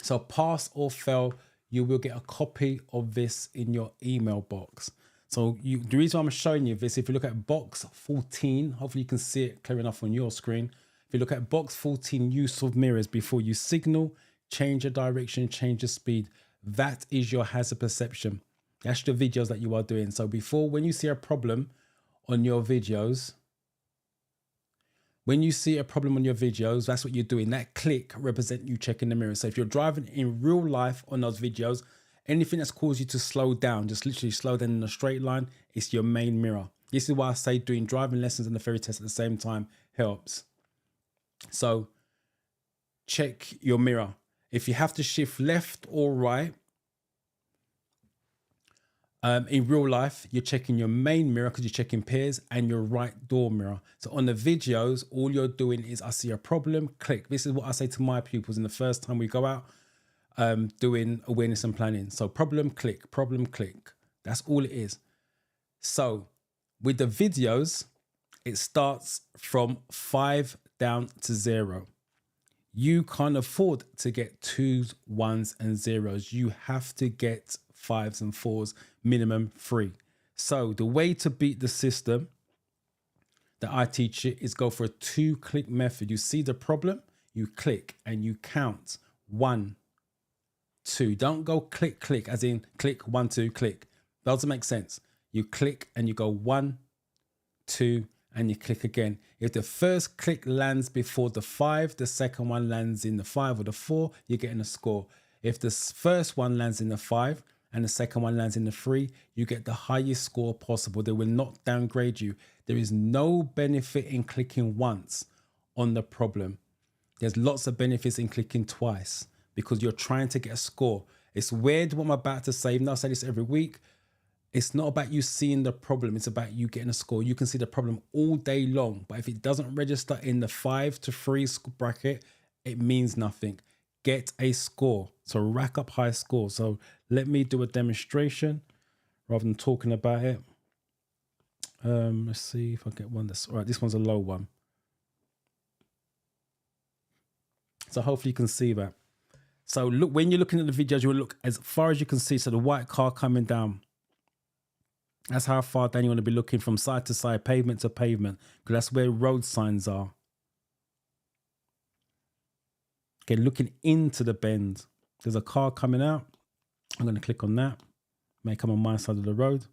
So pass or fail, you will get a copy of this in your email box. So the reason I'm showing you this, if you look at box 14, hopefully you can see it clear enough on your screen. If you look at box 14, use of mirrors before you signal, change your direction, change your speed. That is your hazard perception. That's the videos that you are doing. So before, when you see a problem on your videos, that's what you're doing. That click represents you checking the mirror. So if you're driving in real life on those videos, anything that's caused you to slow down, just literally slow down in a straight line, it's your main mirror. This is why I say doing driving lessons and the theory test at the same time helps. So check your mirror. If you have to shift left or right, in real life, you're checking your main mirror because you're checking pairs and your right door mirror. So on the videos, all you're doing is I see a problem, click. This is what I say to my pupils in the first time we go out doing awareness and planning. So problem, click, That's all it is. So with the videos, it starts from 5 down to 0. You can't afford to get 2s, 1s, and 0s. You have to get 5s and 4s, minimum 3. So the way to beat the system that I teach you is go for a 2-click method. You see the problem, you click and you count 1, 2. Don't go click, as in click 1, 2, click. Doesn't make sense. You click and you go 1, 2, and you click again. If the first click lands before the 5, the second one lands in the 5 or the 4, you're getting a score. If the first one lands in the 5 and the second one lands in the 3, you get the highest score possible. They will not downgrade you. There is no benefit in clicking once on the problem. There's lots of benefits in clicking twice because you're trying to get a score. It's weird what I'm about to say. Even though I say this every week, it's not about you seeing the problem. It's about you getting a score. You can see the problem all day long, but if it doesn't register in the 5 to 3 bracket, it means nothing. Get a score. So rack up high scores. So let me do a demonstration rather than talking about it. Let's see if I get one that's all right. This one's a low one. So hopefully you can see that. So look, when you're looking at the videos, you will look as far as you can see. So the white car coming down. That's how far down you want to be looking, from side to side, pavement to pavement, because that's where road signs are. Okay, looking into the bend. There's a car coming out. I'm going to click on that. May come on my side of the road.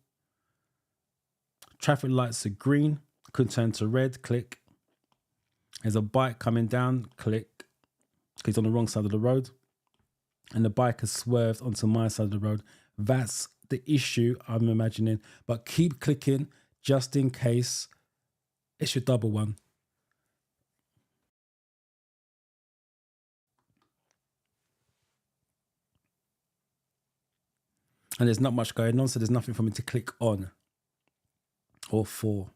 Traffic lights are green. Could turn to red. Click. There's a bike coming down. Click. He's on the wrong side of the road. And the bike has swerved onto my side of the road. That's the issue I'm imagining. But keep clicking just in case it's your double one. And there's not much going on, so there's nothing for me to click on or for.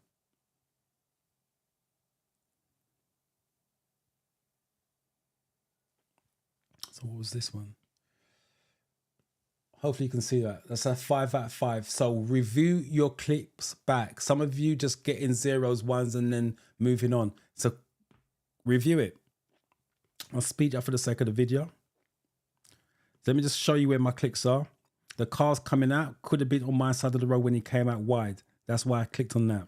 So what was this one? Hopefully you can see that. That's a 5 out of 5. So review your clips back. Some of you just getting 0s, 1s, and then moving on. So review it. I'll speed up for the sake of the video. Let me just show you where my clicks are. The car's coming out, could have been on my side of the road when he came out wide. That's why I clicked on that.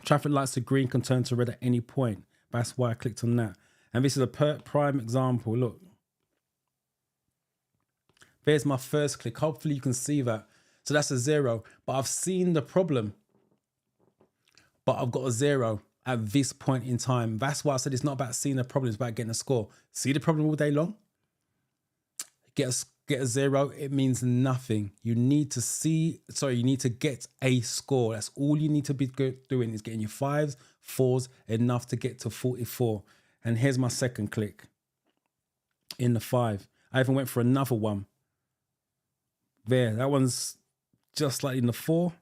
Traffic lights are green, can turn to red at any point. That's why I clicked on that. And this is a prime example. Look, there's my first click. Hopefully you can see that. So that's a 0, but I've seen the problem, but I've got a 0 at this point in time. That's why I said it's not about seeing the problem, it's about getting a score. See the problem all day long? Get a 0, it means nothing. You need to get a score. That's all you need to be doing, is getting your 5s, 4s, enough to get to 44. And here's my second click in the 5. I even went for another one. There, that one's just like in the 4,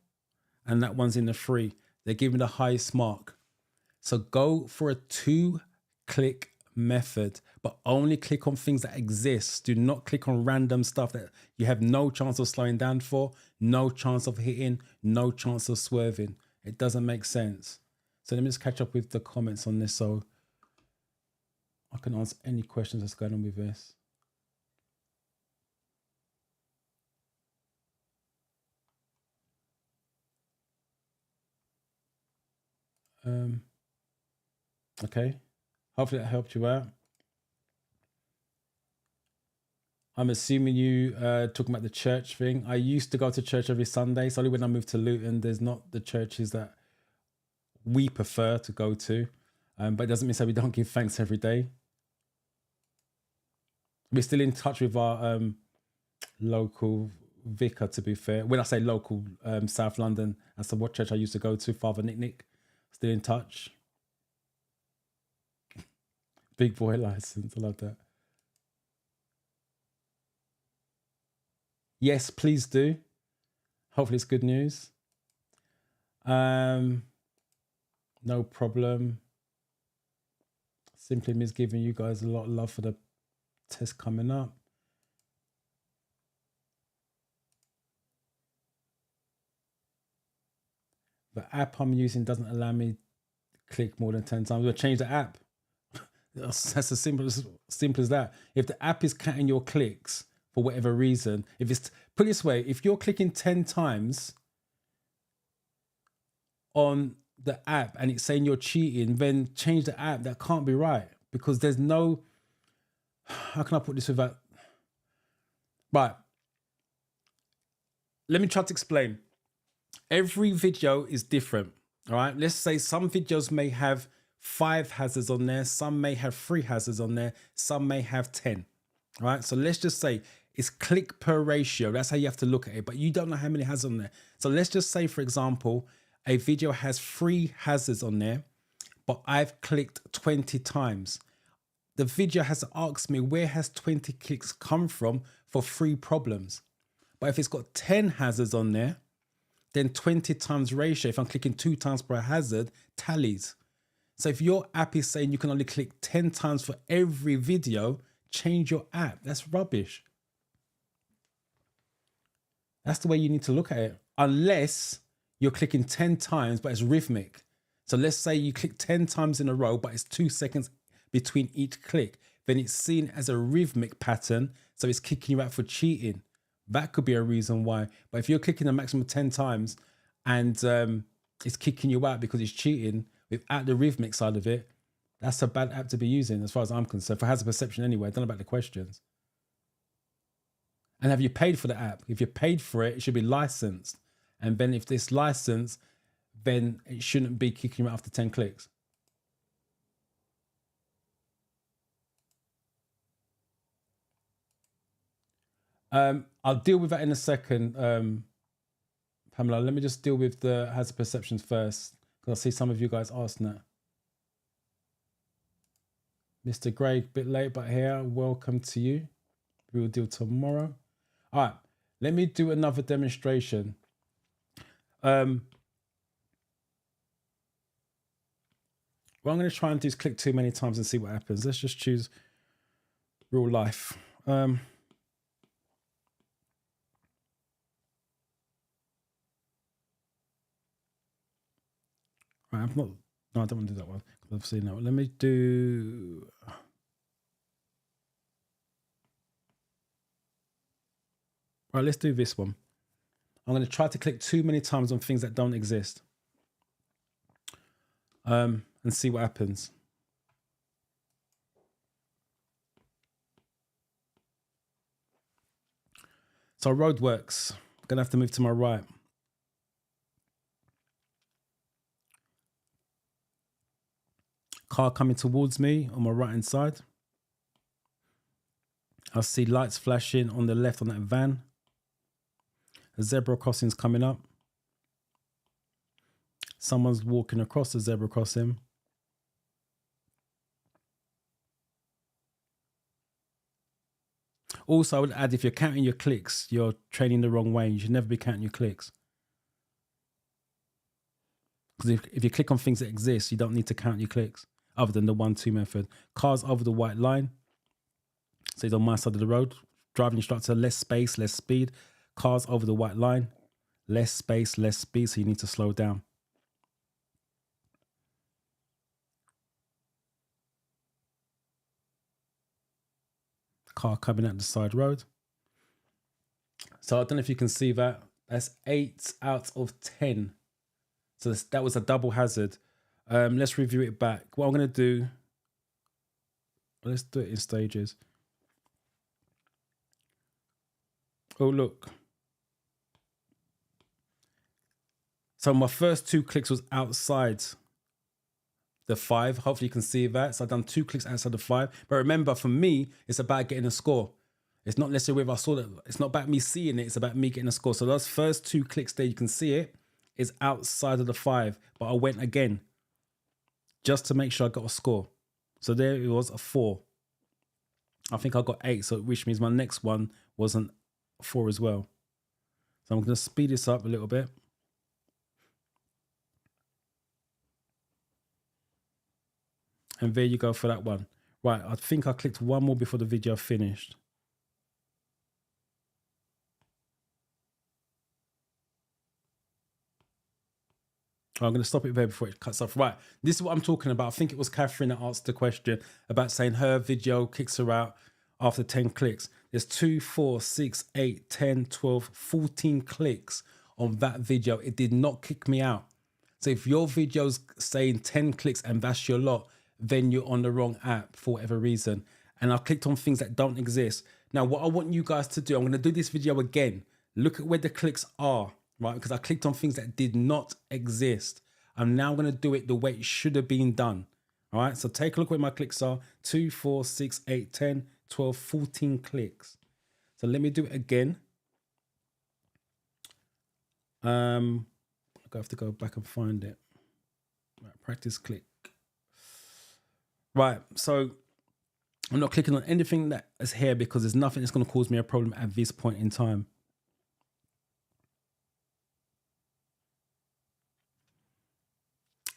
and that one's in the 3. They give me the highest mark. So go for a 2-click method, but only click on things that exist. Do not click on random stuff that you have no chance of slowing down for, no chance of hitting, no chance of swerving. It doesn't make sense. So let me just catch up with the comments on this so I can answer any questions that's going on with this. Okay, hopefully that helped you out. I'm assuming you talking about the church thing. I used to go to church every Sunday. So only when I moved to Luton, there's not the churches that we prefer to go to. But it doesn't mean we don't give thanks every day. We're still in touch with our local vicar, to be fair. When I say local, South London, that's what church I used to go to, Father Nick. Still in touch. Big boy license, I love that. Yes, please do. Hopefully it's good news. No problem. Simply means giving you guys a lot of love for the test coming up. The app I'm using doesn't allow me to click more than 10 times. We'll change the app. That's as simple as that. If the app is counting your clicks for whatever reason, if it's, put it this way, if you're clicking 10 times on the app and it's saying you're cheating, then change the app. That can't be right, because there's no, how can I put this without, right. Let me try to explain. Every video is different. All right. Let's say some videos may have 5 hazards on there. Some may have 3 hazards on there. Some may have 10. All right. So let's just say it's click per ratio. That's how you have to look at it, but you don't know how many hazards on there. So let's just say, for example, a video has 3 hazards on there, but I've clicked 20 times. The video has asked me, where has 20 clicks come from for 3 problems? But if it's got 10 hazards on there, then 20 times ratio, if I'm clicking 2 times per hazard, tallies. So if your app is saying you can only click 10 times for every video, change your app. That's rubbish. That's the way you need to look at it. Unless you're clicking 10 times, but it's rhythmic. So let's say you click 10 times in a row, but it's 2 seconds between each click. Then it's seen as a rhythmic pattern. So it's kicking you out for cheating. That could be a reason why. But if you're clicking a maximum of 10 times and it's kicking you out because it's cheating without the rhythmic side of it, that's a bad app to be using as far as I'm concerned. For hazard perception anyway, I don't know about the questions. And have you paid for the app? If you paid for it, it should be licensed. And then if this licensed, then it shouldn't be kicking you out after 10 clicks. I'll deal with that in a second, Pamela. Let me just deal with the hazard perceptions first, because I see some of you guys asking that. Mr. Gray, a bit late, but here, welcome to you. We will deal tomorrow. All right, let me do another demonstration. What I'm going to try and do is click too many times and see what happens. Let's just choose real life. Right, no, I don't want to do that one. I've seen that one. Let me do Right, let's do this one. I'm going to try to click too many times on things that don't exist. And see what happens. So roadworks. I'm going to have to move to my right. Car coming towards me on my right hand side. I see lights flashing on the left on that van. A zebra crossing's coming up. Someone's walking across the zebra crossing. Also, I would add, if you're counting your clicks, you're training the wrong way. You should never be counting your clicks. Because if you click on things that exist, you don't need to count your clicks, other than the 1-2 method. Cars over the white line. So he's on my side of the road. Driving instructor, less space, less speed. Cars over the white line. Less space, less speed, so you need to slow down. Car coming out the side road. So I don't know if you can see that. That's 8 out of 10. So that was a double hazard. Let's review it back. What I'm going to do, let's do it in stages. Oh, look. So my first 2 clicks was outside the 5. Hopefully you can see that. So I've done 2 clicks outside the 5. But remember, for me, it's about getting a score. It's not necessarily whether I saw that. It's not about me seeing it. It's about me getting a score. So those first 2 clicks there, you can see it, is outside of the 5. But I went again just to make sure I got a score. So there it was, a 4. I think I got 8, so which means my next one wasn't 4 as well. So I'm going to speed this up a little bit. And there you go for that one. Right, I think I clicked one more before the video finished. I'm going to stop it there before it cuts off. Right, this is what I'm talking about. I think it was Catherine that asked the question about saying her video kicks her out after 10 clicks. There's 2, 4, 6, 8, 10, 12, 14 clicks on that video. It did not kick me out. So if your video's saying 10 clicks and that's your lot, then you're on the wrong app for whatever reason. And I clicked on things that don't exist. Now, what I want you guys to do, I'm going to do this video again. Look at where the clicks are, right? Because I clicked on things that did not exist. I'm now going to do it the way it should have been done. All right, so take a look where my clicks are. 2, 4, 6, 8, 10, 12, 14 clicks. So let me do it again. I have to go back and find it. Right, practice click. Right, so I'm not clicking on anything that is here because there's nothing that's going to cause me a problem at this point in time.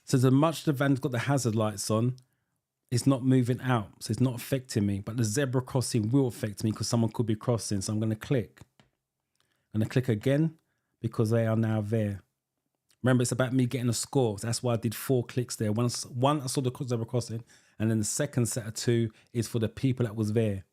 So as much the van's got the hazard lights on, it's not moving out, so it's not affecting me. But the zebra crossing will affect me because someone could be crossing. So I'm going to click. I'm going to click again because they are now there. Remember, it's about me getting a score. That's why I did 4 clicks there. One, I saw the zebra crossing, and then the second set of 2 is for the people that was there.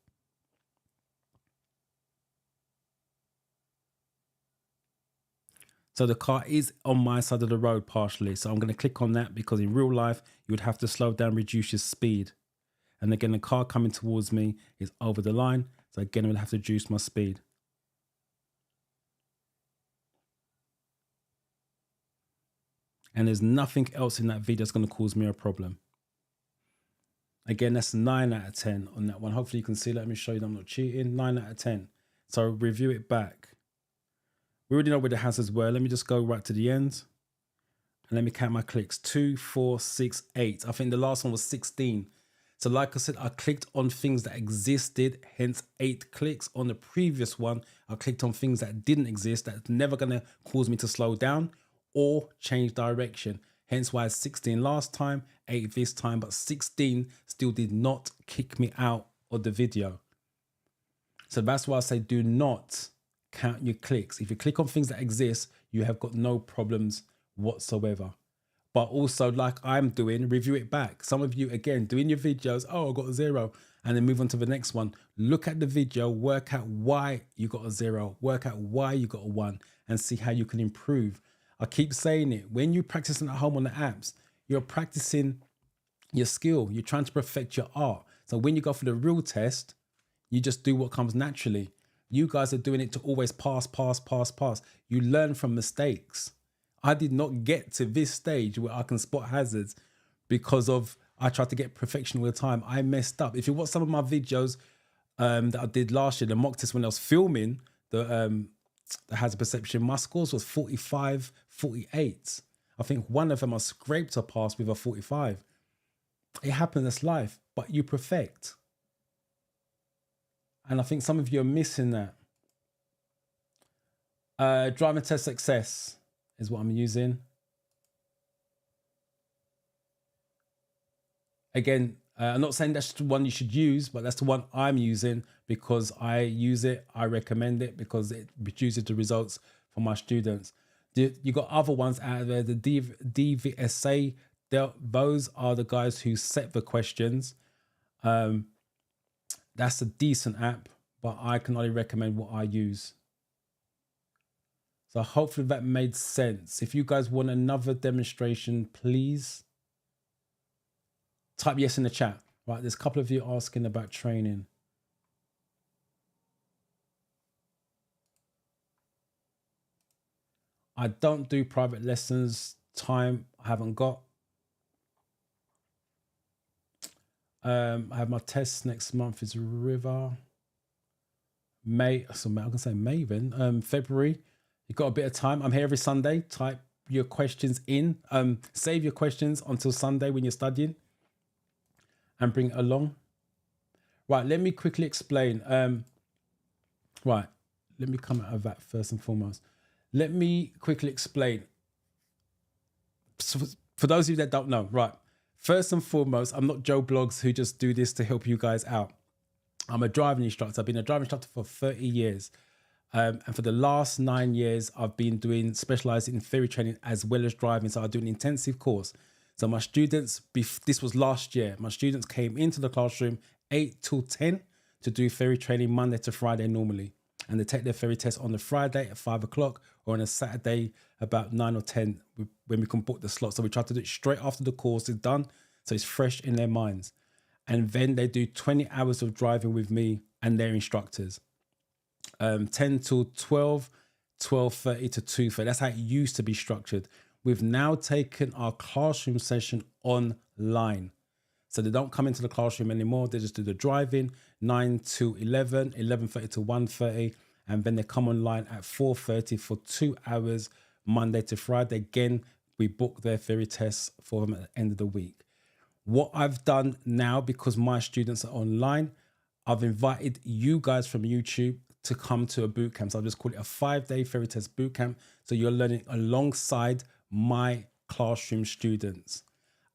So the car is on my side of the road partially. So I'm going to click on that because in real life, you would have to slow down, reduce your speed. And again, the car coming towards me is over the line. So again, I'm going to have to reduce my speed. And there's nothing else in that video that's going to cause me a problem. Again, that's 9 out of 10 on that one. Hopefully you can see. Let me show you that I'm not cheating. 9 out of 10. So review it back. We already know where the hazards were. Let me just go right to the end. And let me count my clicks. 2, 4, 6, 8. I think the last one was 16. So like I said, I clicked on things that existed, hence 8 clicks. On the previous one, I clicked on things that didn't exist. That's never going to cause me to slow down or change direction. Hence why 16 last time, 8 this time, but 16 still did not kick me out of the video. So that's why I say do not count your clicks. If you click on things that exist, you have got no problems whatsoever. but also like I'm doing, review it back. Some of you, again, doing your videos, oh, I got a 0, and then move on to the next one. Look at the video, work out why you got a 0, work out why you got a 1, and see how you can improve. I keep saying it, when you're practicing at home on the apps, you're practicing your skill. You're trying to perfect your art. So when you go for the real test, you just do what comes naturally. You guys are doing it to always pass, pass, pass, pass. You learn from mistakes. I did not get to this stage where I can spot hazards because of I tried to get perfection all the time. I messed up. If you watch some of my videos that I did last year, the mock test when I was filming the hazard perception, my scores was 45, 48. I think one of them I scraped a pass with a 45. It happens, that's life, but you perfect. And I think some of you are missing that. Driving test success is what I'm using. Again, I'm not saying that's the one you should use, but that's the one I'm using because I use it. I recommend it because it produces the results for my students. You got other ones out there, the DVSA. Those are the guys who set the questions. That's a decent app, but I can only recommend what I use. So hopefully that made sense. If you guys want another demonstration, please type yes in the chat. Right, there's a couple of you asking about training. I don't do private lessons. Time I haven't got. I have my tests next month is River. I can say May then. February. You've got a bit of time. I'm here every Sunday. Type your questions in. Save your questions until Sunday when you're studying and bring it along. Right, let me quickly explain. Right, let me come out of that first and foremost. Let me quickly explain. So for those of you that don't know, right, first and foremost, I'm not Joe Blogs who just do this to help you guys out. I'm a driving instructor. I've been a driving instructor for 30 years. And for the last 9 years, I've been specializing in theory training as well as driving. So I do an intensive course. So my students, this was last year, my students came into the classroom 8 till 10 to do theory training Monday to Friday normally. And they take their theory test on the Friday at 5 o'clock or on a Saturday about 9 or 10 when we can book the slot. So we try to do it straight after the course is done. So it's fresh in their minds. And then they do 20 hours of driving with me and their instructors. 10 till 12, 12:30 to 2:30. That's how it used to be structured. We've now taken our classroom session online. So they don't come into the classroom anymore. They just do the driving 9 to 11, 11:30 to 1:30. And then they come online at 4:30 for 2 hours, Monday to Friday. Again, we book their theory tests for them at the end of the week. What I've done now, because my students are online, I've invited you guys from YouTube to come to a boot camp. So I'll just call it a 5-day theory test boot camp. So you're learning alongside my classroom students.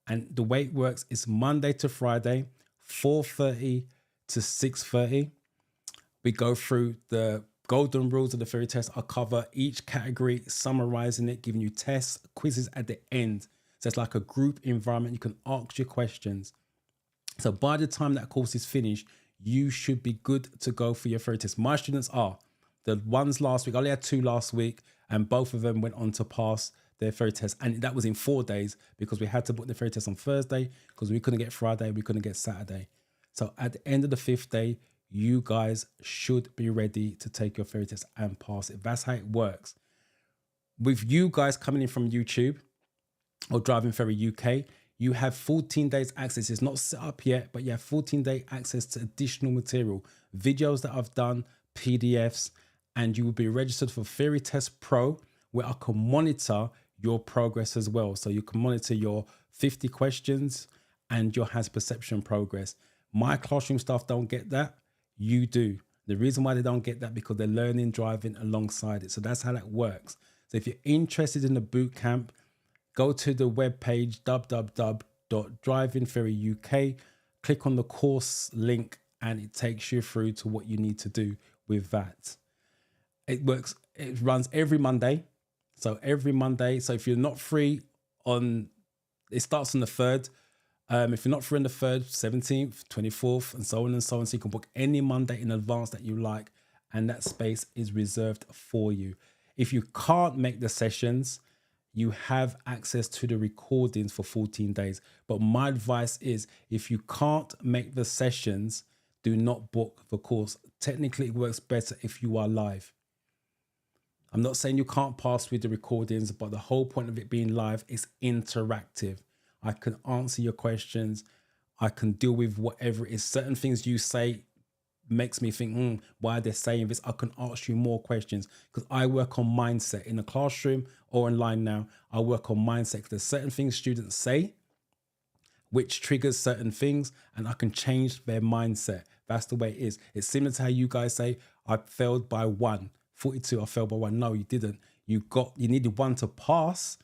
And the way it works is Monday to Friday, 4:30 to 6:30. We go through the golden rules of the theory test. I'll cover each category, summarizing it, giving you tests, quizzes at the end. So it's like a group environment. You can ask your questions. So by the time that course is finished, you should be good to go for your theory test. My students are. The ones last week, I only had 2 last week, and both of them went on to pass their theory test. And that was in 4 days because we had to book the theory test on Thursday because we couldn't get Friday, we couldn't get Saturday. So at the end of the 5th day, you guys should be ready to take your theory test and pass it. That's how it works. With you guys coming in from YouTube or Driving Ferry UK, you have 14 days access. It's not set up yet, but you have 14-day access to additional material, videos that I've done, PDFs, and you will be registered for Theory Test Pro, where I can monitor your progress as well. So you can monitor your 50 questions and your hazard perception progress. My classroom staff don't get that. You do. The reason why they don't get that because they're learning driving alongside it. So that's how that works. So if you're interested in the boot camp, go to the webpage www.drivingferryuk, click on the course link, and it takes you through to what you need to do with that. It runs every Monday. So every Monday. So if you're not free on it starts on the 3rd. If you're not free on the 3rd, 17th, 24th, and so on and so on. So you can book any Monday in advance that you like, and that space is reserved for you. If you can't make the sessions, you have access to the recordings for 14 days. But my advice is, if you can't make the sessions, do not book the course. Technically, it works better if you are live. I'm not saying you can't pass with the recordings, but the whole point of it being live is interactive. I can answer your questions. I can deal with whatever it is. Certain things you say makes me think, why are they saying this? I can ask you more questions because I work on mindset in the classroom or online now. I work on mindset because there's certain things students say which triggers certain things, and I can change their mindset. That's the way it is. It's similar to how you guys say, I failed by 1. 42, I failed by 1. No, you didn't. You needed 1 to pass,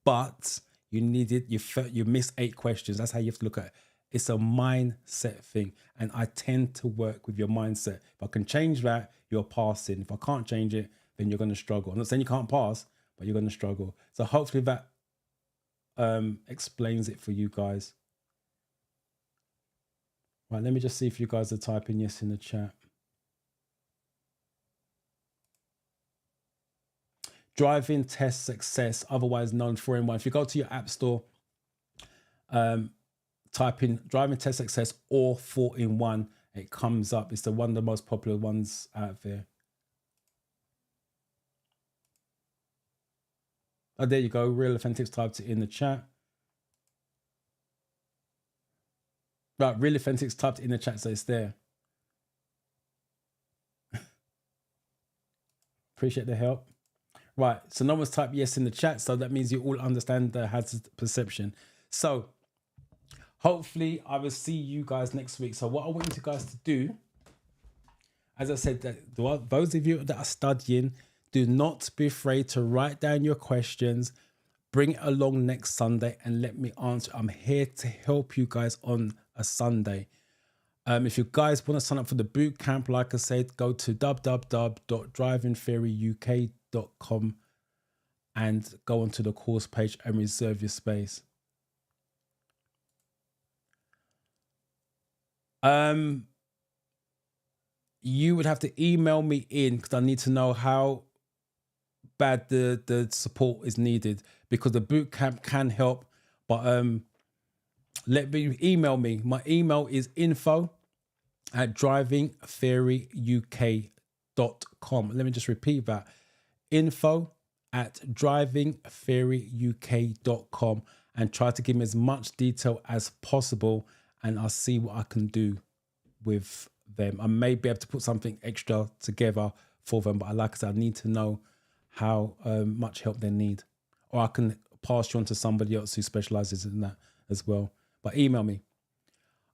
but you missed 8 questions. That's how you have to look at it. It's a mindset thing. And I tend to work with your mindset. If I can change that, you're passing. If I can't change it, then you're going to struggle. I'm not saying you can't pass, but you're going to struggle. So hopefully that explains it for you guys. Right, let me just see if you guys are typing yes in the chat. Driving test success, otherwise known 4-in-1. If you go to your app store, type in driving test success or 4-in-1, it comes up. It's one of the most popular ones out there. Oh, there you go. Real Authentics typed it in the chat. Right, Real Authentics typed it in the chat, so it's there. Appreciate the help. Right, so no one's typed yes in the chat, so that means you all understand the hazard perception. So hopefully I will see you guys next week. So what I want you guys to do, as I said, that those of you that are studying, do not be afraid to write down your questions, bring it along next Sunday and let me answer. I'm here to help you guys on a Sunday. If you guys want to sign up for the boot camp, like I said, go to www.drivingtheoryuk.com and go onto the course page and reserve your space. You would have to email me in because I need to know how bad the support is needed, because the boot camp can help, but email me. My email is info@drivingtheoryuk.com. Let me just repeat that. info@drivingtheoryuk.com, and try to give me as much detail as possible, and I'll see what I can do with them. I may be able to put something extra together for them, but like I said, I need to know how much help they need, or I can pass you on to somebody else who specializes in that as well. But email me.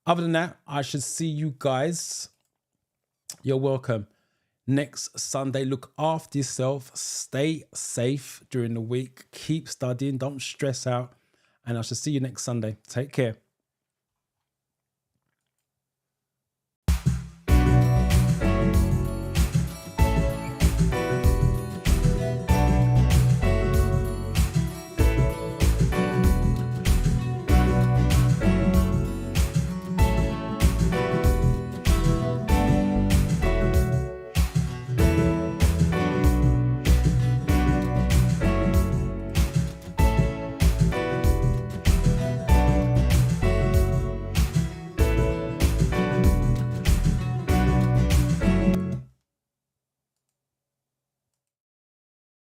Other than that, I should see you guys. You're welcome. Next Sunday. Look after yourself. Stay safe during the week. Keep studying. Don't stress out. And I shall see you next Sunday. Take care.